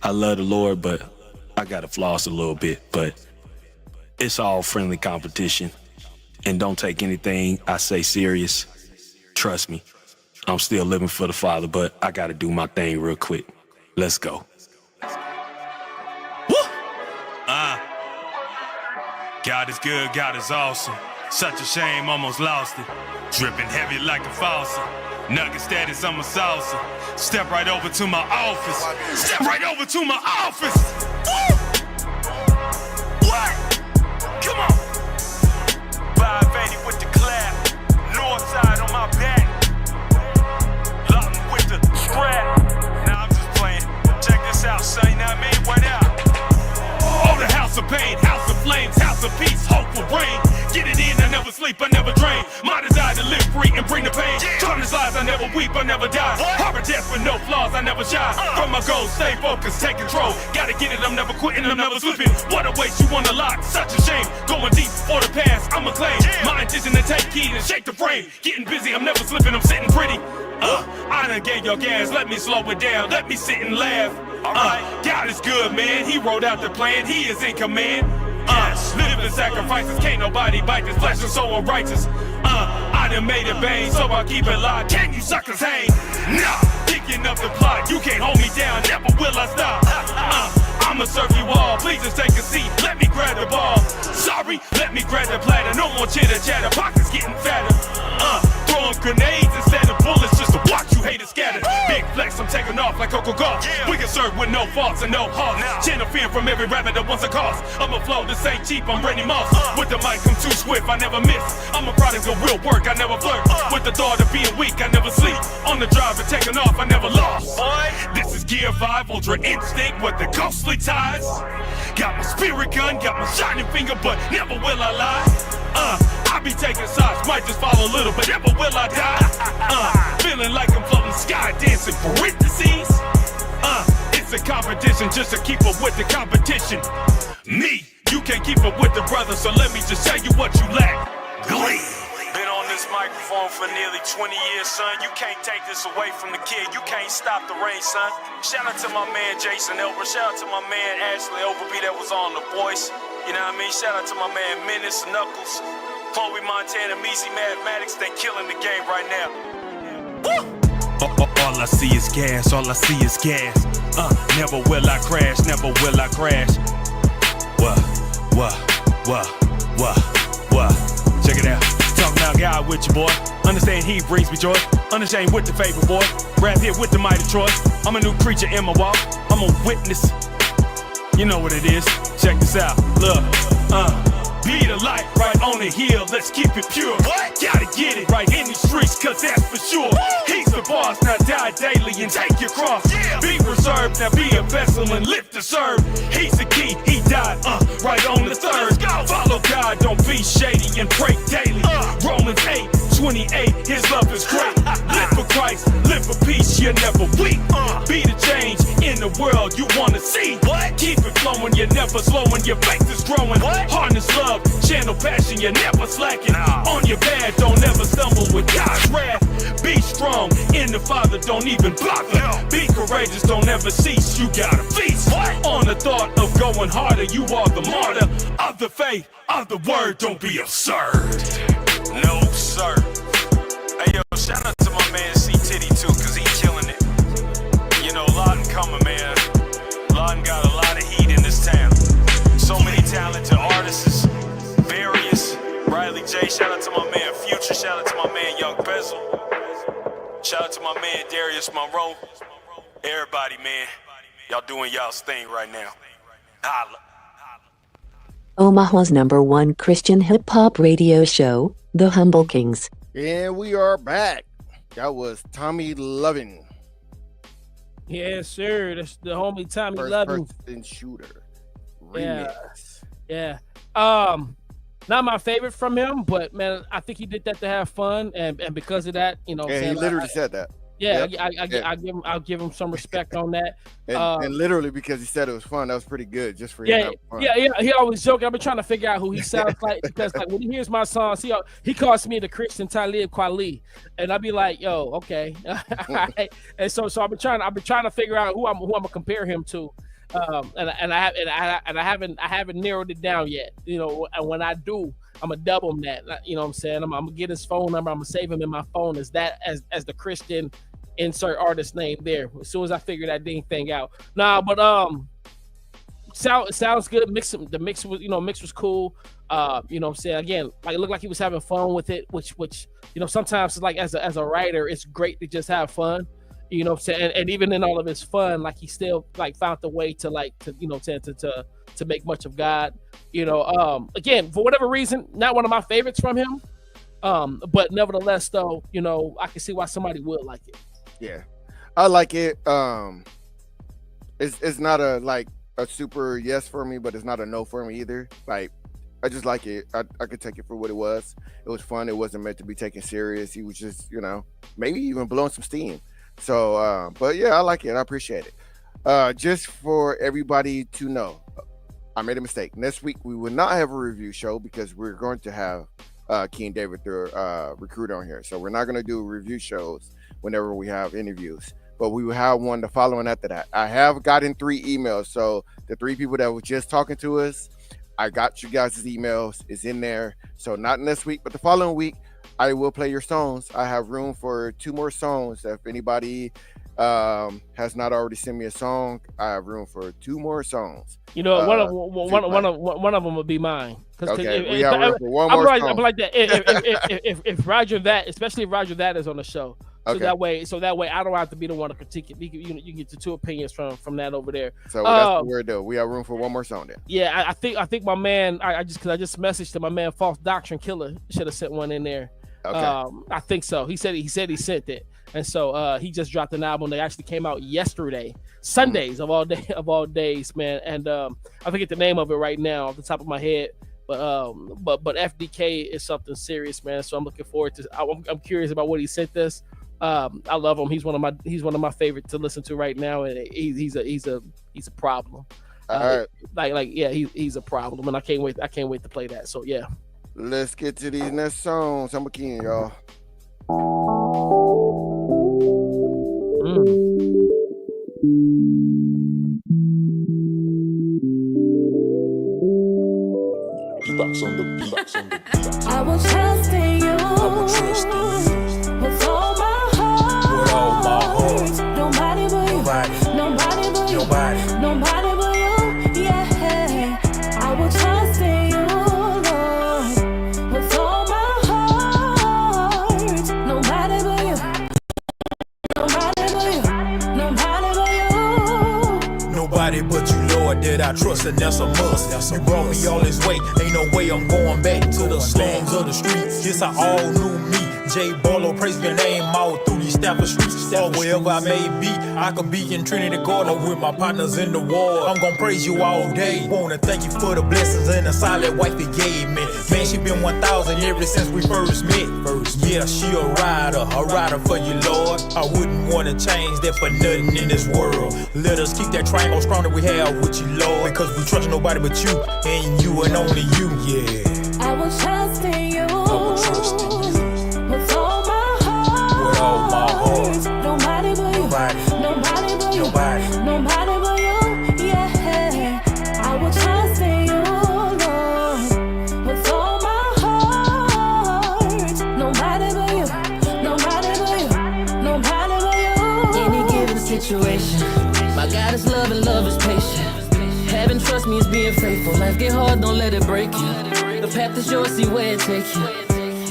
I love the Lord, but I gotta floss a little bit. But it's all friendly competition, and don't take anything I say serious. Trust me, I'm still living for the Father, but I gotta do my thing real quick. Let's go. God is good, God is awesome. Such a shame, almost lost it. Dripping heavy like a faucet. Nugget status, I'm a salsa. Step right over to my office. Step right over to my office. Woo! What? Come on. 580 with the clap. North side on my back. Locking with the strap. Nah, I'm just playing. Check this out, son. You know what I mean? What out? Oh, the house of pain, house of flames, house of peace, hope for rain. Get it in, I never sleep, I never drain. My desire to live free and bring the pain. Darkness lies, I never weep, I never die. Harbor death with no flaws, I never shy. From my goals, stay focused, take control. Gotta get it, I'm never quitting, I'm never slipping. What a waste, you wanna lock, such a shame. Going deep for the past, I'm a claim. My intention to take heed and shake the frame. Getting busy, I'm never slipping, I'm sitting pretty. I done gave your gas, let me slow it down, let me sit and laugh. God is good, man, He wrote out the plan, He is in command. Living sacrifices, can't nobody bite this flesh and soul righteous. I done made it bang, so I keep it live. Can you suckers hang? Nah, picking up the plot, you can't hold me down, never will I stop. I'ma serve you all, please just take a seat, let me grab the ball. Sorry, let me grab the platter, no more chitter chatter, pockets getting fatter. Throwing grenades instead of bullets just to watch you haters scatter. Big flex, I'm taking off like Coco Golf. We can serve with no faults and no hearts. Channel fear from every rabbit that wants a cause. I'm a flow, this ain't cheap, I'm Randy Moss. With the mic, I'm too swift, I never miss. I'm a product of real work, I never flirt. With the thought of being weak, I never sleep. On the drive and taking off, I never lost. This is Gear 5, Ultra Instinct with the ghostly ties. Got my spirit gun, got my shining finger, but never will I lie. I be taking shots, might just fall a little, but never will I die. Feeling like I'm floating sky dancing parentheses. It's a competition just to keep up with the competition. Me, you can't keep up with the brothers, so let me just tell you what you lack. Glee. Been on this microphone for nearly 20 years, son. You can't take this away from the kid. You can't stop the rain, son. Shout out to my man Jason Elber. Shout out to my man Ashley Overby that was on The Voice. You know what I mean? Shout out to my man Menace Knuckles, Chloe Montana, Measy Mathematics. They killing the game right now. Woo! All I see is gas, all I see is gas. Never will I crash, never will I crash. What? Check it out. Talk now, God with you, boy. Understand he brings me joy. Understand with the favor, boy. Rap here with the mighty Troy. I'm a new creature in my walk. I'm a witness. You know what it is. Check this out. Look, be the light right on the hill. Let's keep it pure. What? Gotta get it right in the streets, cause that's for sure. He's the boss, now die daily and take your cross. Yeah. Be reserved, now be a vessel and live to serve. He's the key, he died, right on the third. Follow God, don't be shady and pray daily. Romans 8:28, his love is great. Live for Christ, live for peace, you're never weak. Be the change in the world you wanna see. What? Keep it flowing, you're never slowing, your faith is growing. What? Harness love, channel passion, you're never slacking. On your path, don't ever stumble with God's wrath. Be strong in the Father, don't even block her. Be courageous, don't ever cease, you gotta feast. What? On the thought of going harder, you are the martyr of the faith, of the word, don't be absurd. No, sir. Hey, yo, shout out to my man C-Titty, too, because he killing it. You know, Lawton coming, man. Lawton got a lot of heat in this town. So many talented artists, various. Riley J, shout out to my man Future. Shout out to my man Young Bezel. Shout out to my man Darius Monroe. Everybody, man. Y'all doing y'all's thing right now. Holla. Omaha's #1 Christian hip-hop radio show, The Humble Kingz. And we are back. That was Tommy Lovin. Yes, sir. That's the homie Tommy First Lovin. Person shooter. Remix. Yeah. Not my favorite from him, but man, I think he did that to have fun, and because of that, you know. Yeah, he literally said that. Yeah, yep. I'll give him some respect on that. And literally because he said it was fun, that was pretty good just for him. Yeah. He always joking. I've been trying to figure out who he sounds like because like when he hears my songs, he calls me the Christian Talib Kweli, and I'd be like, yo, okay. And so I've been trying to figure out who I'm gonna compare him to. And I haven't narrowed it down yet. You know, and when I do, I'm gonna double him that. You know what I'm saying? I'm gonna get his phone number. I'm gonna save him in my phone as the Christian insert artist name there. As soon as I figure that thing out. Nah, but sounds good. The mix was cool. You know what I'm saying? Again, like it looked like he was having fun with it, which you know sometimes like as a writer, it's great to just have fun. You know what I'm saying? And even in all of his fun, like he still like found the way to make much of God. You know, again, for whatever reason, not one of my favorites from him. But nevertheless, though, you know, I can see why somebody would like it. Yeah, I like it. It's not a super yes for me, but it's not a no for me either. Like, I just like it. I could take it for what it was. It was fun. It wasn't meant to be taken serious. He was just, you know, maybe even blowing some steam. So, but yeah, I like it. I appreciate it. Just for everybody to know, I made a mistake. Next week we will not have a review show because we're going to have King David, the recruiter, on here. So we're not going to do review shows whenever we have interviews, but we will have one the following after that. I have gotten 3 emails. So the 3 people that were just talking to us, I got you guys' emails. It's in there. So not next week, but the following week, I will play your songs. I have room for 2 more songs. If anybody has not already sent me a song, I have room for 2 more songs. You know, one of them would be mine. Okay, we have room for one more song. I'm like that. If Roger that, especially if Roger that is on the show, so that way I don't have to be the one to critique it. You get the 2 opinions from that over there. So that's what we're doing. We have room for 1 more song then. Yeah, I think my man. I just messaged to my man, False Doctrine Killer. Should have sent one in there. Okay. I think so. He said he sent it, and so he just dropped an album that actually came out yesterday, Sundays of all days, man. And I forget the name of it right now off the top of my head, but FDK is something serious, man. So I'm looking forward to. I'm curious about what he sent us. I love him. He's one of my favorites to listen to right now, and he's a problem. All right. He's a problem, and I can't wait to play that. So yeah. Let's get to these next songs. I'm a king, y'all. I will trust in you. With all my heart. Nobody but you. Nobody but you. Nobody but you. Yeah. I will trust in you, Lord. With all my heart. Nobody but you. Nobody but you. Nobody but you. Nobody but you, Lord, that I trust, and that's a must. You brought me all this way, ain't no way I'm going back to the slums of the streets. Yes, I all knew me. J. Barlow, praise your name all through these Stafford streets. Or wherever I may be, I could be in Trinity Garden with my partners in the war. I'm gonna praise you all day. Wanna thank you for the blessings and the solid wife he gave me. Man, she been 1,000 ever since we first met. Yeah, she a rider for you, Lord. I wouldn't wanna change that for nothing in this world. Let us keep that triangle strong that we have with you, Lord. Because we trust nobody but you, and you and only you, yeah. I will trust in you. I will trust in you. With all my heart. With all my heart. Nobody but you. Nobody but you. Nobody but you. Yeah. I will trust in you, Lord. With all my heart. Nobody but you. Nobody but you. Nobody but you. Any given situation, my God is love and love is patient. Having trust means being faithful. Life get hard, don't let it break you. The path is yours, see where it take you.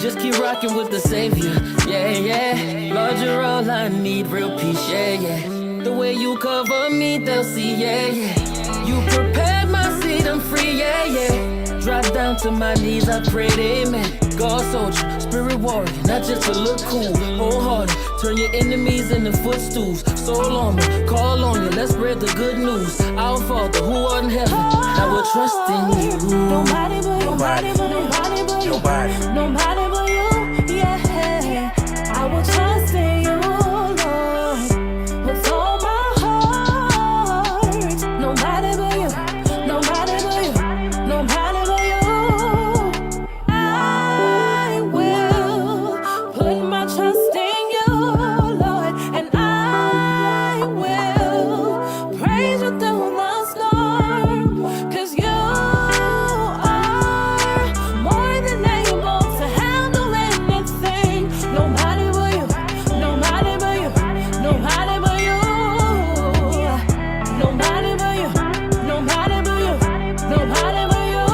Just keep rocking with the Savior, yeah. Lord, you're all I need, real peace, yeah. The way you cover me, they'll see, yeah. You prepared my seat, I'm free, yeah. Drop down to my knees, I prayed, amen. God soldier, spirit warrior, not just to look cool. Wholehearted, turn your enemies into footstools. Soul on me, call on you, let's spread the good news. Our Father, who art in heaven, I will trust in you. Nobody but you. Nobody but you. Nobody but you. Yeah. I will trust in you, Lord. With all my heart. Nobody but you. Nobody but you. Nobody but you. I will put my trust in you, Lord. And I will praise you through the storm. 'Cause you are more than able to handle anything. Nobody but you. Nobody but you. Nobody but you. Nobody but you. Nobody but you. Nobody but you.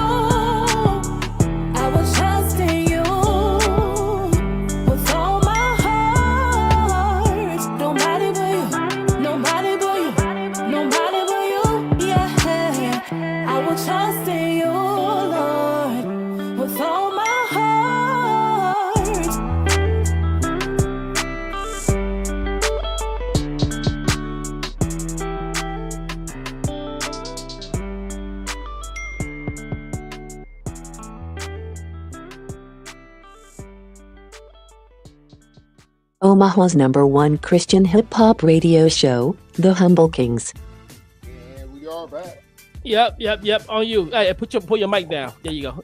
I will trust in you with all my heart. Nobody but you. Nobody but you. Nobody but you. Yeah. I will trust in you, Lord, with all my heart. Omaha's #1 Christian hip-hop radio show, The Humble Kingz. And we are back. Yep. On you. Hey, pull your mic down. There you go.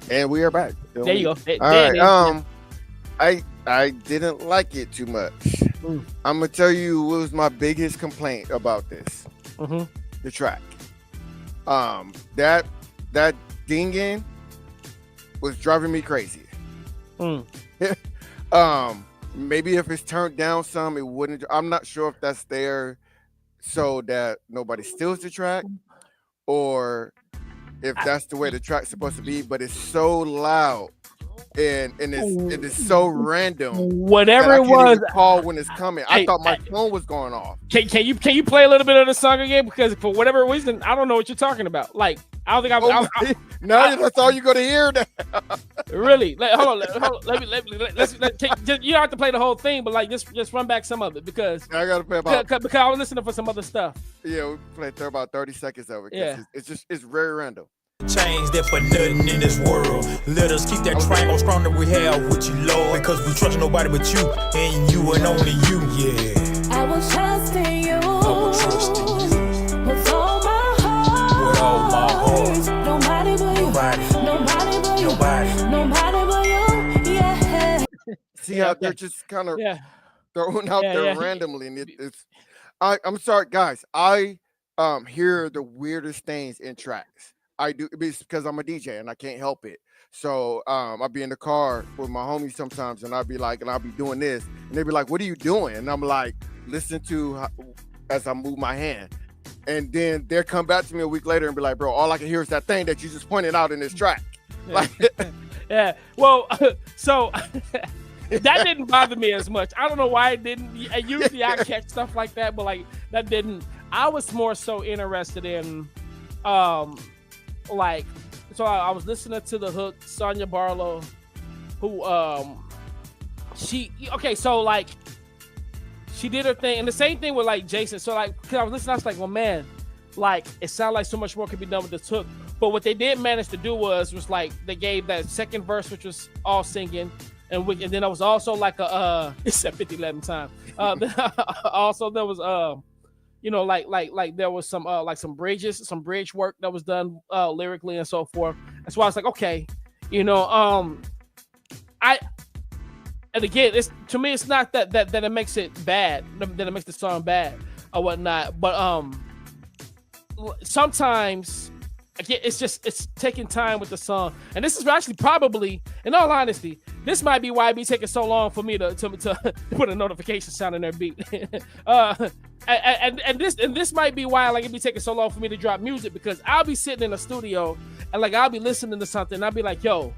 And we are back. There you go. All right. I didn't like it too much. I'm gonna tell you what was my biggest complaint about this. The track. That dinging was driving me crazy. Maybe if it's turned down some, it wouldn't. I'm not sure if that's there so that nobody steals the track, or if that's the way the track's supposed to be. But it's so loud and it's so random. Whatever it I can't was, even call when it's coming. I thought my phone was going off. Can you play a little bit of the song again? Because for whatever reason, I don't know what you're talking about. Like, I don't think No, that's all you're gonna hear. Really? Hold on. Let's you don't have to play the whole thing, but like just run back some of it because I gotta play about because I was listening for some other stuff. Yeah, we played about 30 seconds of it. Yeah, it's very random. Change that for nothing in this world. Let us keep that triangle strong that we have with you, Lord. Because we trust nobody but you, and you and only you, yeah. I will trust in you. I will trust in you. With all my heart. With all my heart. Nobody but you. Nobody but you. Nobody but you. Yeah. see how they're just kind of thrown out there randomly, and it's. I'm sorry, guys. I hear the weirdest things in tracks. I do because I'm a DJ and I can't help it. So I'll be in the car with my homies sometimes, and I'll be doing this, and they be like, "What are you doing?" And I'm like, "Listen to as I move my hand." And then they'll come back to me a week later and be like, "Bro, all I can hear is that thing that you just pointed out in this track." Like, yeah. Well, so that didn't bother me as much. I don't know why it didn't. Usually I catch stuff like that, but like that didn't. I was more so interested in, like, so I was listening to the hook, Sonya Barlow, who, so like, she did her thing, and the same thing with like Jason. So like, cause I was listening, I was like, well, man, like it sounded like so much more could be done with this hook. But what they did manage to do was like they gave that second verse, which was all singing, and then there was also like a it's at 50-11 time. Also there was like there was some like some bridge work that was done lyrically and so forth. That's why I was like, okay, and again, it's to me, it's not that it makes it bad, that it makes the song bad or whatnot. But sometimes, again, it's taking time with the song, and this is actually probably, in all honesty, this might be why it be taking so long for me to put a notification sound in their beat. And this might be why like it be taking so long for me to drop music, because I'll be sitting in the studio and like I'll be listening to something and I'll be like, yo,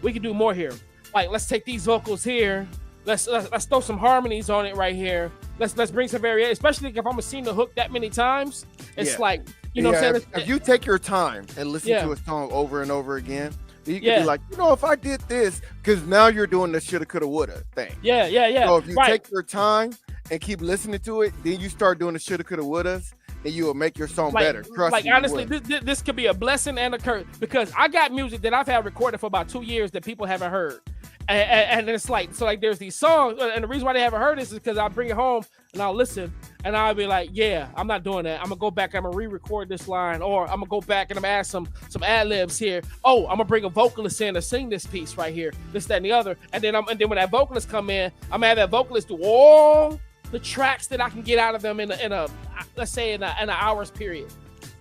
we can do more here. Like, let's take these vocals here. Let's throw some harmonies on it right here. Let's bring some variation, especially if I'm seeing the hook that many times. It's like, you know what I'm saying? If you take your time and listen to a song over and over again, you can be like, if I did this, because now you're doing the shoulda, coulda, woulda thing. Yeah. So if you take your time and keep listening to it, then you start doing the shoulda, coulda, wouldas, and you will make your song better. Trust me, honestly, this could be a blessing and a curse, because I got music that I've had recorded for about 2 years that people haven't heard. And it's like, so like there's these songs, and the reason why they haven't heard this is because I'll bring it home and I'll listen and I'll be like, yeah, I'm not doing that. I'm gonna go back, I'm gonna re-record this line, or I'm gonna go back and I'm gonna add some ad-libs here. Oh, I'm gonna bring a vocalist in to sing this piece right here, this, that, and the other. And then when that vocalist come in, I'm gonna have that vocalist do all the tracks that I can get out of them in a let's say in an hour's period.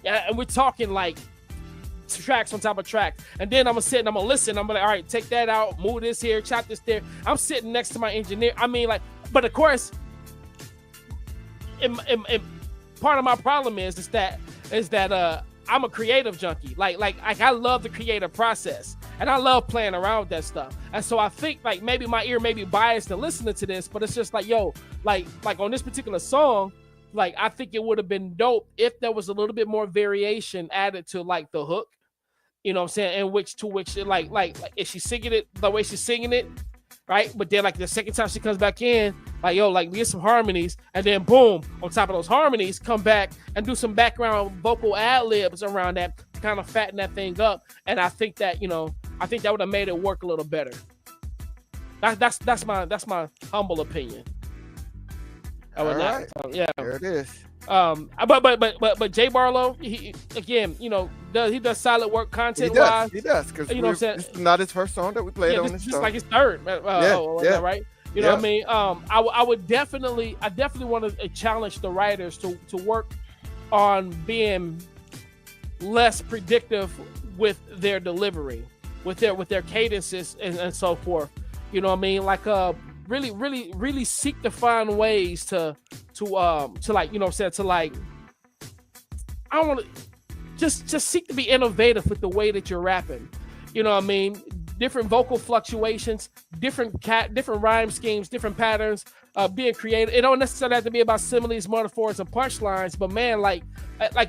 Yeah, and we're talking like tracks on top of tracks, and then I'm gonna sit and I'm gonna listen. I'm gonna, all right, take that out, move this here, chop this there. I'm sitting next to my engineer. I mean, like, but of course, part of my problem is that I'm a creative junkie. Like I love the creative process, and I love playing around with that stuff. And so I think like maybe my ear may be biased to listening to this, but it's just like, yo, like on this particular song, like I think it would have been dope if there was a little bit more variation added to like the hook. You know what I'm saying? And which like is she singing it the way she's singing it, right? But then like the second time she comes back in, like, yo, like we get some harmonies, and then boom, on top of those harmonies, come back and do some background vocal ad-libs around that to kind of fatten that thing up. And I think that, I think that would have made it work a little better. That's my humble opinion. All right. Yeah. There it is. But Jay Barlow, he again, he does solid work content wise. He does, because this is not his first song that we played on this show. Just like his third. Right? You know what I mean? I would definitely want to challenge the writers to work on being less predictive with their delivery, with their cadences and so forth. You know what I mean? Like really seek to find ways to like, to like, I don't want to just seek to be innovative with the way that you're rapping. You know what I mean? Different vocal fluctuations, different rhyme schemes, different patterns, being creative. It don't necessarily have to be about similes, metaphors, and punchlines, but man, like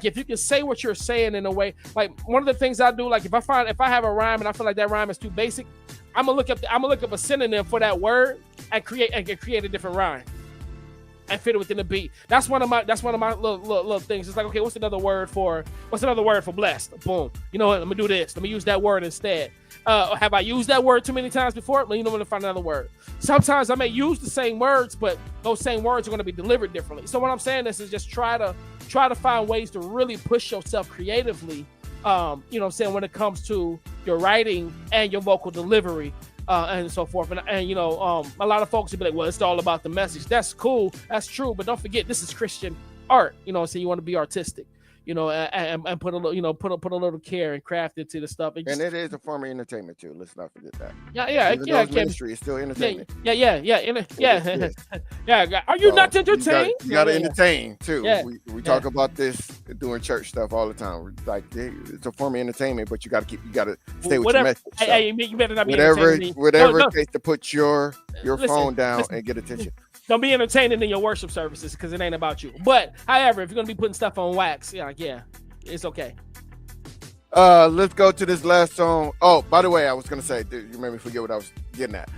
if you can say what you're saying in a way, like one of the things I do, like if I have a rhyme and I feel like that rhyme is too basic, I'm gonna look up a synonym for that word and create a different rhyme and fit it within the beat. That's one of my little things. It's like, okay, what's another word for blessed? Boom. You know what? Let me do this. Let me use that word instead. Have I used that word too many times before? Well, I'm gonna find another word. Sometimes I may use the same words, but those same words are gonna be delivered differently. So what I'm saying is just try to find ways to really push yourself creatively. You know what I'm saying, when it comes to your writing and your vocal delivery. and so forth. And you know, a lot of folks would be like, well, it's all about the message. That's cool. That's true. But don't forget, this is Christian art. You know, so you want to be artistic, you know, and put a little, you know, put a little care and craft into the stuff. And it is a form of entertainment too. Let's not forget that. Yeah. It's ministry. It's still entertainment. Yeah. Are you not entertained? You got to entertain too. Yeah. We talk about this doing church stuff all the time. We're like, it's a form of entertainment, but you got to stay with your message. So You better not be whatever it takes to put your phone down and get attention. Don't be entertaining in your worship services because it ain't about you. But however, if you're gonna be putting stuff on wax, it's okay. Let's go to this last song. Oh, by the way, I was gonna say, dude, you made me forget what I was getting at.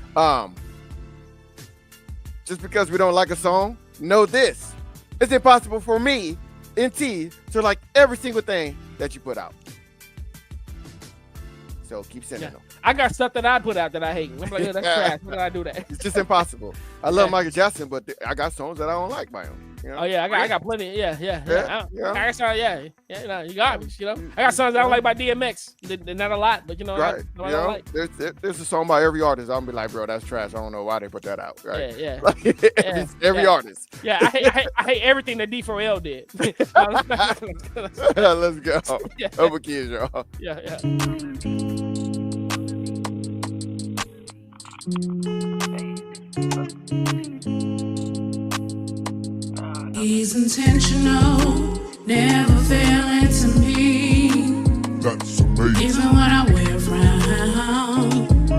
Just because we don't like a song, know this: it's impossible for me, NT, to like every single thing that you put out. So keep sending them. I got stuff that I put out that I hate. I'm like, that's trash. Why did I do that? It's just impossible. I love Michael Jackson, but I got songs that I don't like by him. You know? Oh yeah, I got plenty. Yeah. I got songs. You know, you garbage. You know, I got songs I don't like by DMX. They're not a lot, but you know, right? I don't like. There's a song by every artist. I'm be like, bro, that's trash. I don't know why they put that out. Right? Yeah. Every artist. Yeah, I hate everything that D4L did. Let's go. Over kids, y'all. Yeah. He's intentional, never failing to me. That's amazing. Even when I wear a frown,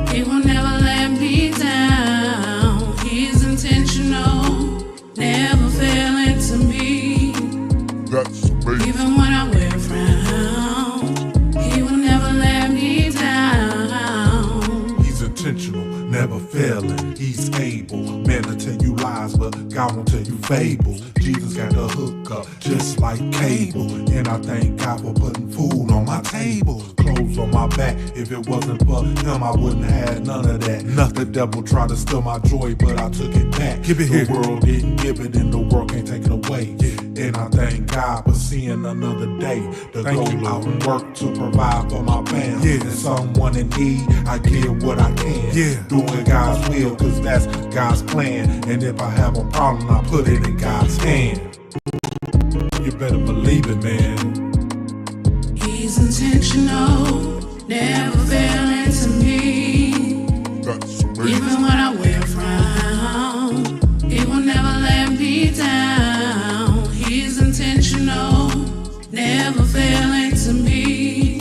he will never let me down. He's intentional, never failing to me. That's amazing. Even when I wear a frown, he will never let me down. He's intentional, never failing. He's able. Man will tell you lies, but God won't tell you fables. Jesus got the hook up just like cable. And I thank God for putting food on my table. Clothes on my back. If it wasn't for him, I wouldn't have had none of that. The devil tried to steal my joy, but I took it back. Give it here. The world didn't give it, and the world can't take it away. And I thank God for seeing another day. To go out and work to provide for my family. And someone in need, I give what I can. Doing God's will, cause that's God's plan. And if I have a problem, I put it in God's hand. You better believe it, man. He's intentional, never failing to me. That's amazing. Even when I wear a frown, he will never let me down. He's intentional, never failing to me.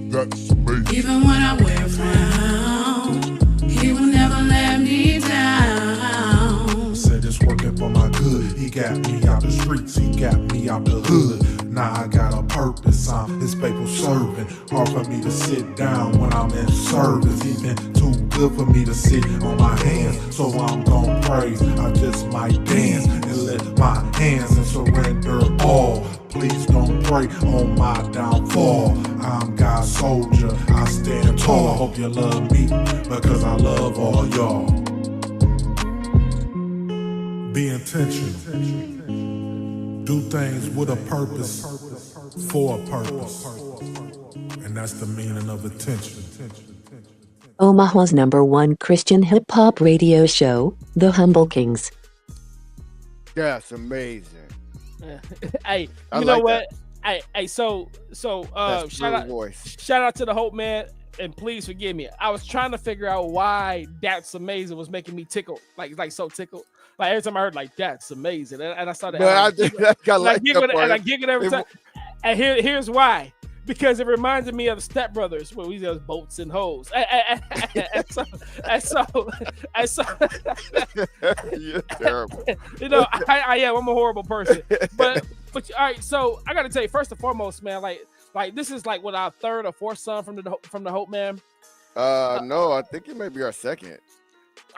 That's amazing. Even when I wear a frown, he will never let me down. Said it's working for my good. He got me out the streets, he got me out the hood. Now I got a purpose, I'm his faithful servant. Hard for me to sit down when I'm in service. He been too good for me to sit on my hands. So I'm gon' praise, I just might dance and lift my hands and surrender all. Please don't pray on my downfall. I'm God's soldier, I stand tall. I hope you love me, because I love all y'all. Be intentional. Do things with a purpose, for a purpose. And that's the meaning of attention. Omaha's #1 Christian hip-hop radio show, The Humble Kingz. That's amazing. Hey, I you know like what? Hey, so shout out to the Hope Man, and please forgive me. I was trying to figure out why That's Amazing was making me tickle, like so tickled. Like every time I heard like That's Amazing, and I started. I giggled every time. And here's why. Because it reminded me of the Step Brothers, where we use boats and hoes. And so You're terrible. You know, I am. I'm a horrible person. But all right. So I got to tell you, first and foremost, man, like this is like what, our third or fourth son from the Hope Man. No, I think it may be our second.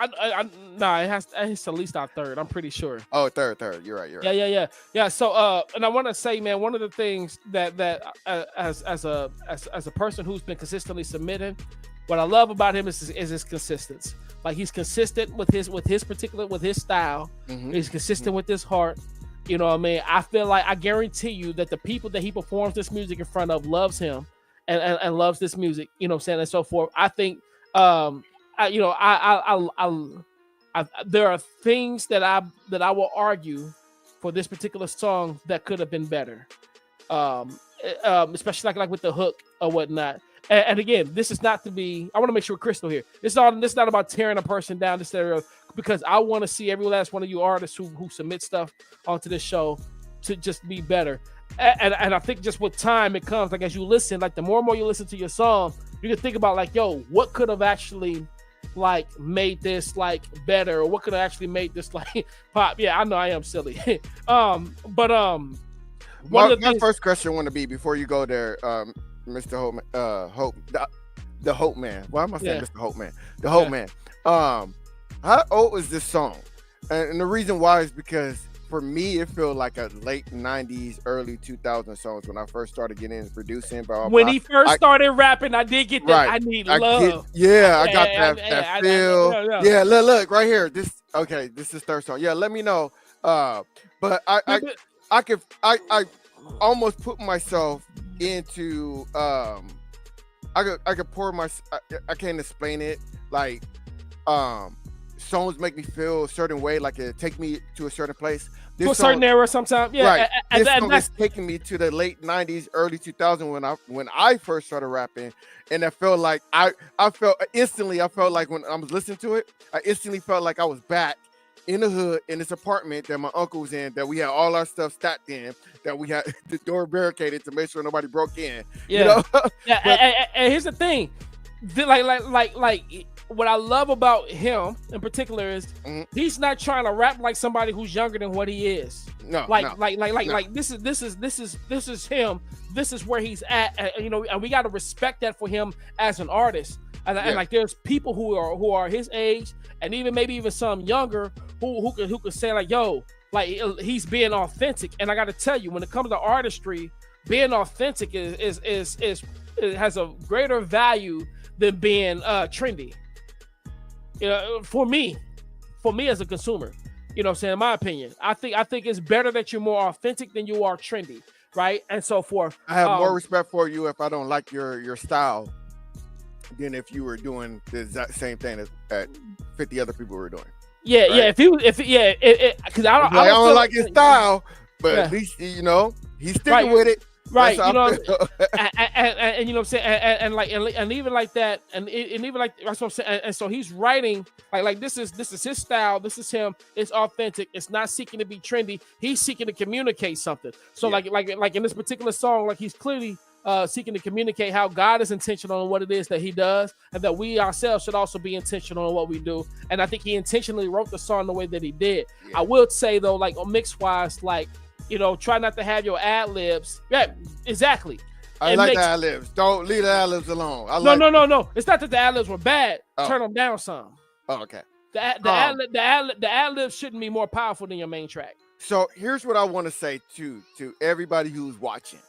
It's at least our third. I'm pretty sure. Oh, third. You're right. Yeah. So, and I want to say, man, one of the things that as a person who's been consistently submitting, what I love about him is his consistency. Like he's consistent with his style. Mm-hmm. He's consistent with his heart. You know what I mean? I feel like, I guarantee you that the people that he performs this music in front of loves him and loves this music. You know what I'm saying, and so forth. I think. there are things that I will argue for this particular song that could have been better, especially like with the hook or whatnot. And again, this is not to be. I want to make sure we're crystal here. This is not about tearing a person down. This area, because I want to see every last one of you artists who submit stuff onto this show to just be better. And I think just with time it comes, like as you listen, like the more and more you listen to your song, you can think about like, yo, what could have actually like made this like better, or what could have actually made this like pop. Yeah, I know I am silly. My first question want to be, before you go there, Mr. Hope, the Hope Man. Why am I saying Mr. Hope Man? The Hope Man. How old is this song? And the reason why is because for me, it feels like a late 90s, early 2000 songs when I first started getting into producing. But when he first started rapping, I did get that. Right. I need love. I got that feel. Yeah, look right here. This is third song. Yeah, let me know. But I almost put myself into I could pour my. I can't explain it. Like songs make me feel a certain way, like it take me to a certain place. To a certain era sometimes. Yeah. Right. This song is taking me to the late 90s, early 2000s when I first started rapping. And I felt like I felt like when I was listening to it, I instantly felt like I was back in the hood in this apartment that my uncle was in, that we had all our stuff stacked in, that we had the door barricaded to make sure nobody broke in. Yeah. You know? And here's the thing. Like what I love about him in particular is he's not trying to rap like somebody who's younger than what he is. No, this is him. This is where he's at, and we got to respect that for him as an artist. And like there's people who are his age, and maybe even some younger who could say like, yo, like he's being authentic. And I got to tell you, when it comes to artistry, being authentic is it has a greater value than being trendy. For me as a consumer, you know what I'm saying, in my opinion, I think it's better that you're more authentic than you are trendy, right? And so forth. I have more respect for you if I don't like your style than if you were doing the exact same thing that 50 other people were doing. Yeah, right? Because I don't like his style, but at least he's sticking with it. Right, and you know what I'm saying, and even like that, and even like that's what I'm saying, and so he's writing like this is his style, this is him, it's authentic, it's not seeking to be trendy, he's seeking to communicate something. So like in this particular song, like he's clearly seeking to communicate how God is intentional on what it is that he does, and that we ourselves should also be intentional on what we do. And I think he intentionally wrote the song the way that he did. I will say though, like on mix wise, like, try not to have your ad libs. Yeah, exactly. I like the ad libs. Don't leave the ad libs alone. No. It's not that the ad libs were bad. Turn them down some. Oh, okay. The ad libs shouldn't be more powerful than your main track. So here's what I want to say to everybody who's watching.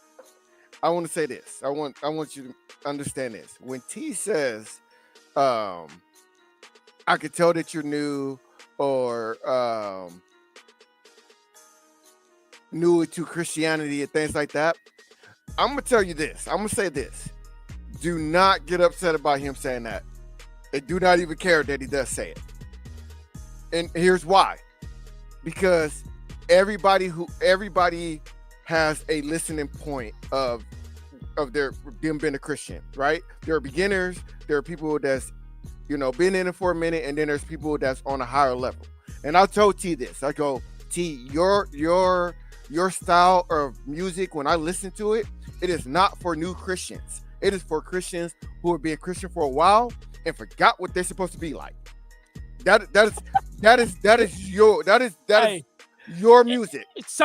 I want to say this. I want you to understand this. When T says, I could tell that you're new, or new to Christianity and things like that, I'm gonna tell you this. I'm gonna say this. Do not get upset about him saying that. And do not even care that he does say it. And here's why. Because everybody has a listening point of them being a Christian, right? There are beginners, there are people that's been in it for a minute, and then there's people that's on a higher level. And I told T this. I go, T, your style of music, when I listen to it, it is not for new Christians. It is for Christians who have been Christian for a while and forgot what they're supposed to be like. That is your music. It's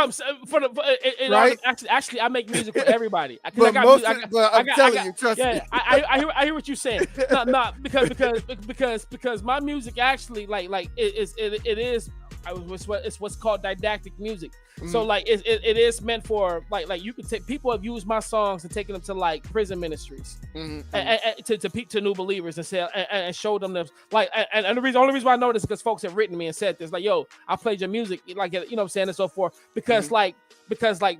right? Actually, I make music for everybody. I'm telling you, trust me. I hear what you're saying. Not because my music actually it is. It's what's called didactic music. So like it is meant for like you could take, people have used my songs and taken them to like prison ministries and to new believers and say and show them like and the only reason why I know this is because folks have written me and said this, like, yo, I played your music, like, you know what I'm saying, and so forth, because like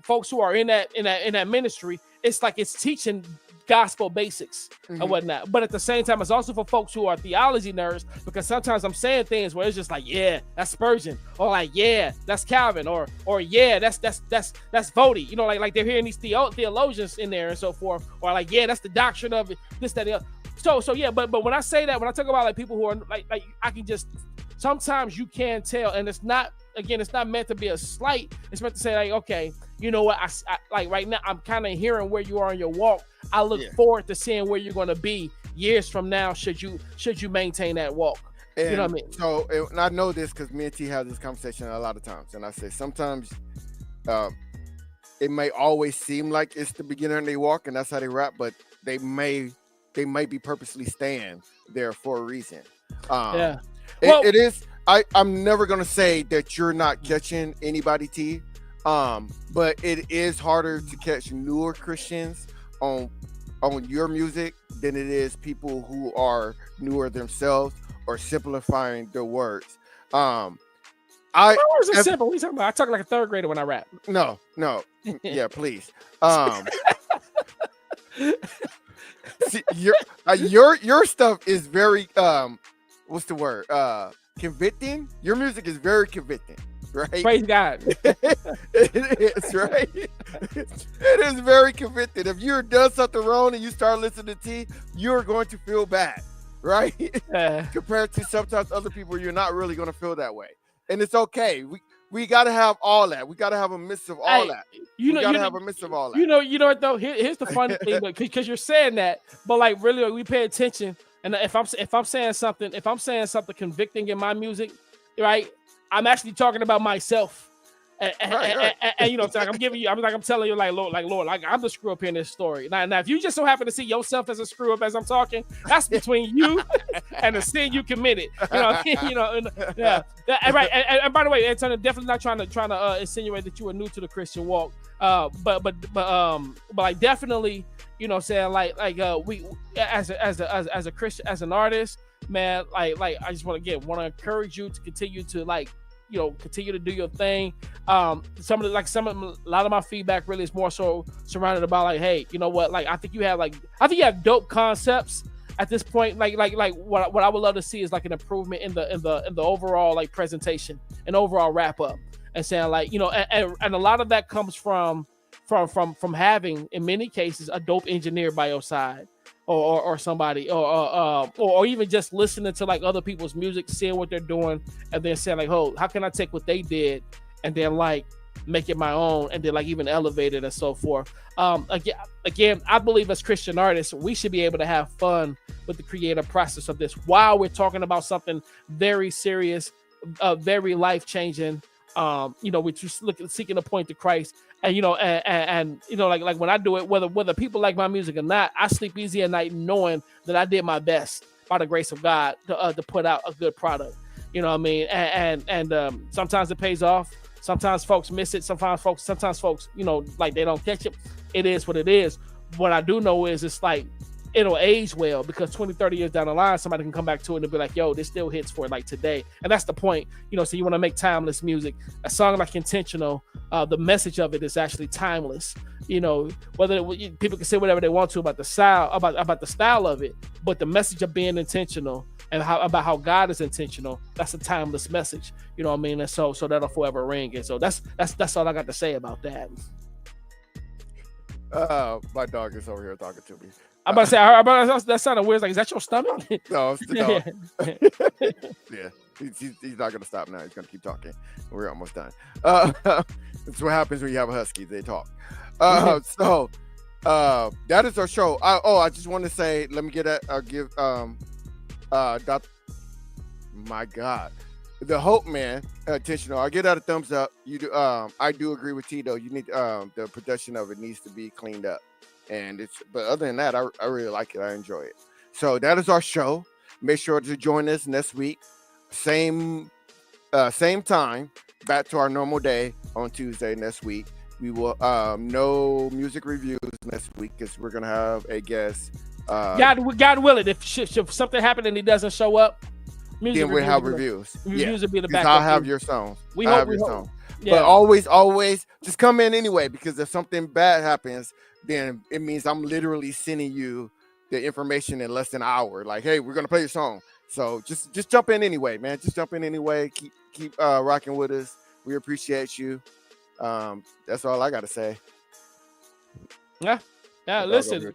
folks who are in that ministry, it's like it's teaching gospel basics and whatnot. But at the same time, it's also for folks who are theology nerds, because sometimes I'm saying things where it's just like, yeah, that's Spurgeon, or like, yeah, that's Calvin, or yeah, that's Vody. You know, like they're hearing these theologians in there and so forth, or like, yeah, that's the doctrine of it, this, that, the other. So yeah, but when I say that, when I talk about like people who are like I can just, sometimes you can tell, and it's not meant to be a slight. It's meant to say like, okay, you know what, I like right now I'm kind of hearing where you are in your walk. I look forward to seeing where you're going to be years from now, should you maintain that walk. And you know what I mean? So, and I know this because me and T have this conversation a lot of times, and I say sometimes it may always seem like it's the beginner and they walk, and that's how they rap, but they may be purposely staying there for a reason. Well, it is. I'm never gonna say that you're not catching anybody, T. But it is harder to catch newer Christians on your music than it is people who are newer themselves or simplifying their words. My words are simple. What are you talking about? I talk like a third grader when I rap. No. Yeah, please. See, your stuff is very what's the word? Convicting. Your music is very convicting, right? Praise God. It is, right? It is very convicting. If you're done something wrong and you start listening to T, you're going to feel bad, right? Compared to sometimes other people, you're not really going to feel that way, and it's okay. We got to have all that. We got to have a mix of all that. We got to have a mix of all that. You know what though? Here's the funny thing, because you're saying that, but like really, like, we pay attention. And if I'm saying something convicting in my music, right, I'm actually talking about myself. And you know, I'm telling you, Lord, I'm the screw up here in this story. Now, if you just so happen to see yourself as a screw up as I'm talking, that's between you and the sin you committed. You know, yeah. Right. And by the way, Antonio, definitely not trying to insinuate that you were new to the Christian walk. But like definitely, you know, saying like we as a Christian, as an artist, man, like I just want to encourage you to continue to continue to do your thing. A lot of my feedback really is more so surrounded about like, hey, you know what? Like, I think you have dope concepts at this point. Like what I would love to see is like an improvement in the overall like presentation and overall wrap up, and saying like, you know, and a lot of that comes from having, in many cases, a dope engineer by your side. Or somebody, or even just listening to like other people's music, seeing what they're doing, and then saying like, "Oh, how can I take what they did and then like make it my own, and then like even elevate it and so forth." Again, I believe as Christian artists, we should be able to have fun with the creative process of this while we're talking about something very serious, very life changing. You know, we're just seeking to point to Christ. And you know, and you know, like when I do it, whether people like my music or not, I sleep easy at night knowing that I did my best by the grace of God to put out a good product. You know what I mean? And sometimes it pays off. Sometimes folks miss it. Sometimes folks, you know, like they don't catch it. It is what it is. What I do know is it's like it'll age well, because 20, 30 years down the line, somebody can come back to it and be like, yo, this still hits for like today. And that's the point, you know, so you want to make timeless music. A song like Intentional, the message of it is actually timeless. You know, people can say whatever they want to about the style, about the style of it, but the message of being intentional and about how God is intentional, that's a timeless message. You know what I mean? And so that'll forever ring. And so that's all I got to say about that. My dog is over here talking to me. I'm about to say, that sounded weird. Like, is that your stomach? No, it's the dog. Yeah, he's not gonna stop now. He's gonna keep talking. We're almost done. That's what happens when you have a husky. They talk. So that is our show. I just want to say, let me get that. I'll give my God, the Hope Man intentional. I'll give that a thumbs up. You do. I do agree with Tito. You need the production of it needs to be cleaned up. But other than that, I really like it. I enjoy it. So that is our show. Make sure to join us next week. Same time, back to our normal day on Tuesday next week. We will no music reviews next week because we're gonna have a guest. God willing, if something happened and he doesn't show up, then we'll have reviews. Reviews will be the back. I'll have your songs. We hope. Yeah. But always just come in anyway, because if something bad happens, then it means I'm literally sending you the information in less than an hour. Like, hey, we're gonna play your song. So just jump in anyway, man. Just jump in anyway. Keep rocking with us. We appreciate you. That's all I gotta say. Yeah. Listen,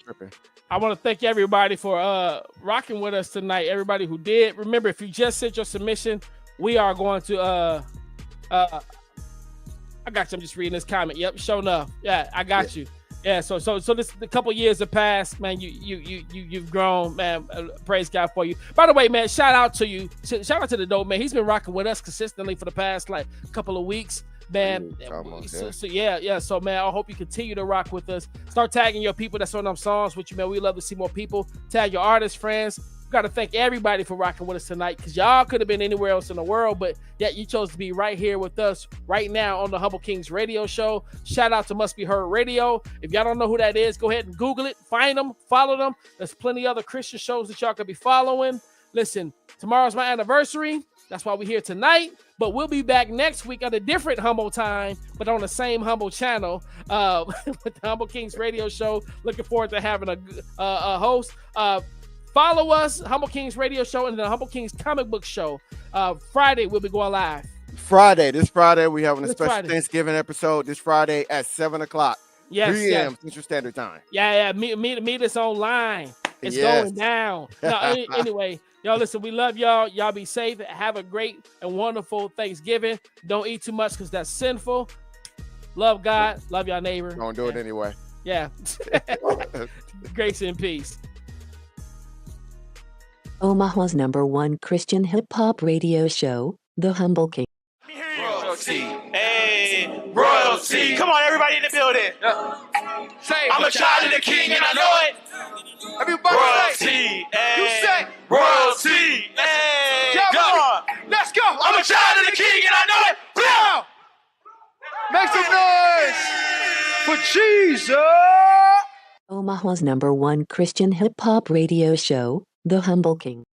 I want to thank everybody for rocking with us tonight. Everybody who did. Remember, if you just sent your submission, we are going to I got you. I'm just reading this comment. Yep, sure enough. Yeah, I got you. Yeah, so this a couple years have passed, man. You've grown, man. Praise God for you. By the way, man, shout out to you. Shout out to the dope man. He's been rocking with us consistently for the past like couple of weeks, man. So man, I hope you continue to rock with us. Start tagging your people that's on them songs with you, man. We love to see more people. Tag your artists, friends. Got to thank everybody for rocking with us tonight, because y'all could have been anywhere else in the world, but yet you chose to be right here with us right now on the Humble Kingz radio show. Shout out to Must Be Heard Radio. If y'all don't know who that is, go ahead and Google it, find them, follow them. There's plenty other Christian shows that y'all could be following. Listen, tomorrow's my anniversary. That's why we're here tonight, but we'll be back next week at a different Humble time, but on the same Humble channel with the Humble Kingz radio show. Looking forward to having a host. Follow us, Humble Kingz radio show, and the Humble Kingz comic book show. Friday, we'll be going live. This Friday, we're having a special Thanksgiving episode this Friday at 7 o'clock. 3 a.m. Central Standard Time. Yeah. Meet us online. It's going down. Anyway, y'all listen, we love y'all. Y'all be safe. Have a great and wonderful Thanksgiving. Don't eat too much because that's sinful. Love God. Love y'all neighbor. Don't do it anyway. Yeah. Grace and peace. Omaha's #1 Christian hip-hop radio show, The Humble King. Royalty. Hey, royalty. Come on, everybody in the building. I'm a child of the king and I know it. Everybody royalty. You say royalty. Hey, come on. Let's go. I'm a child of the king and I know it. Now, make some noise for Jesus. Omaha's #1 Christian hip-hop radio show, The Humble King.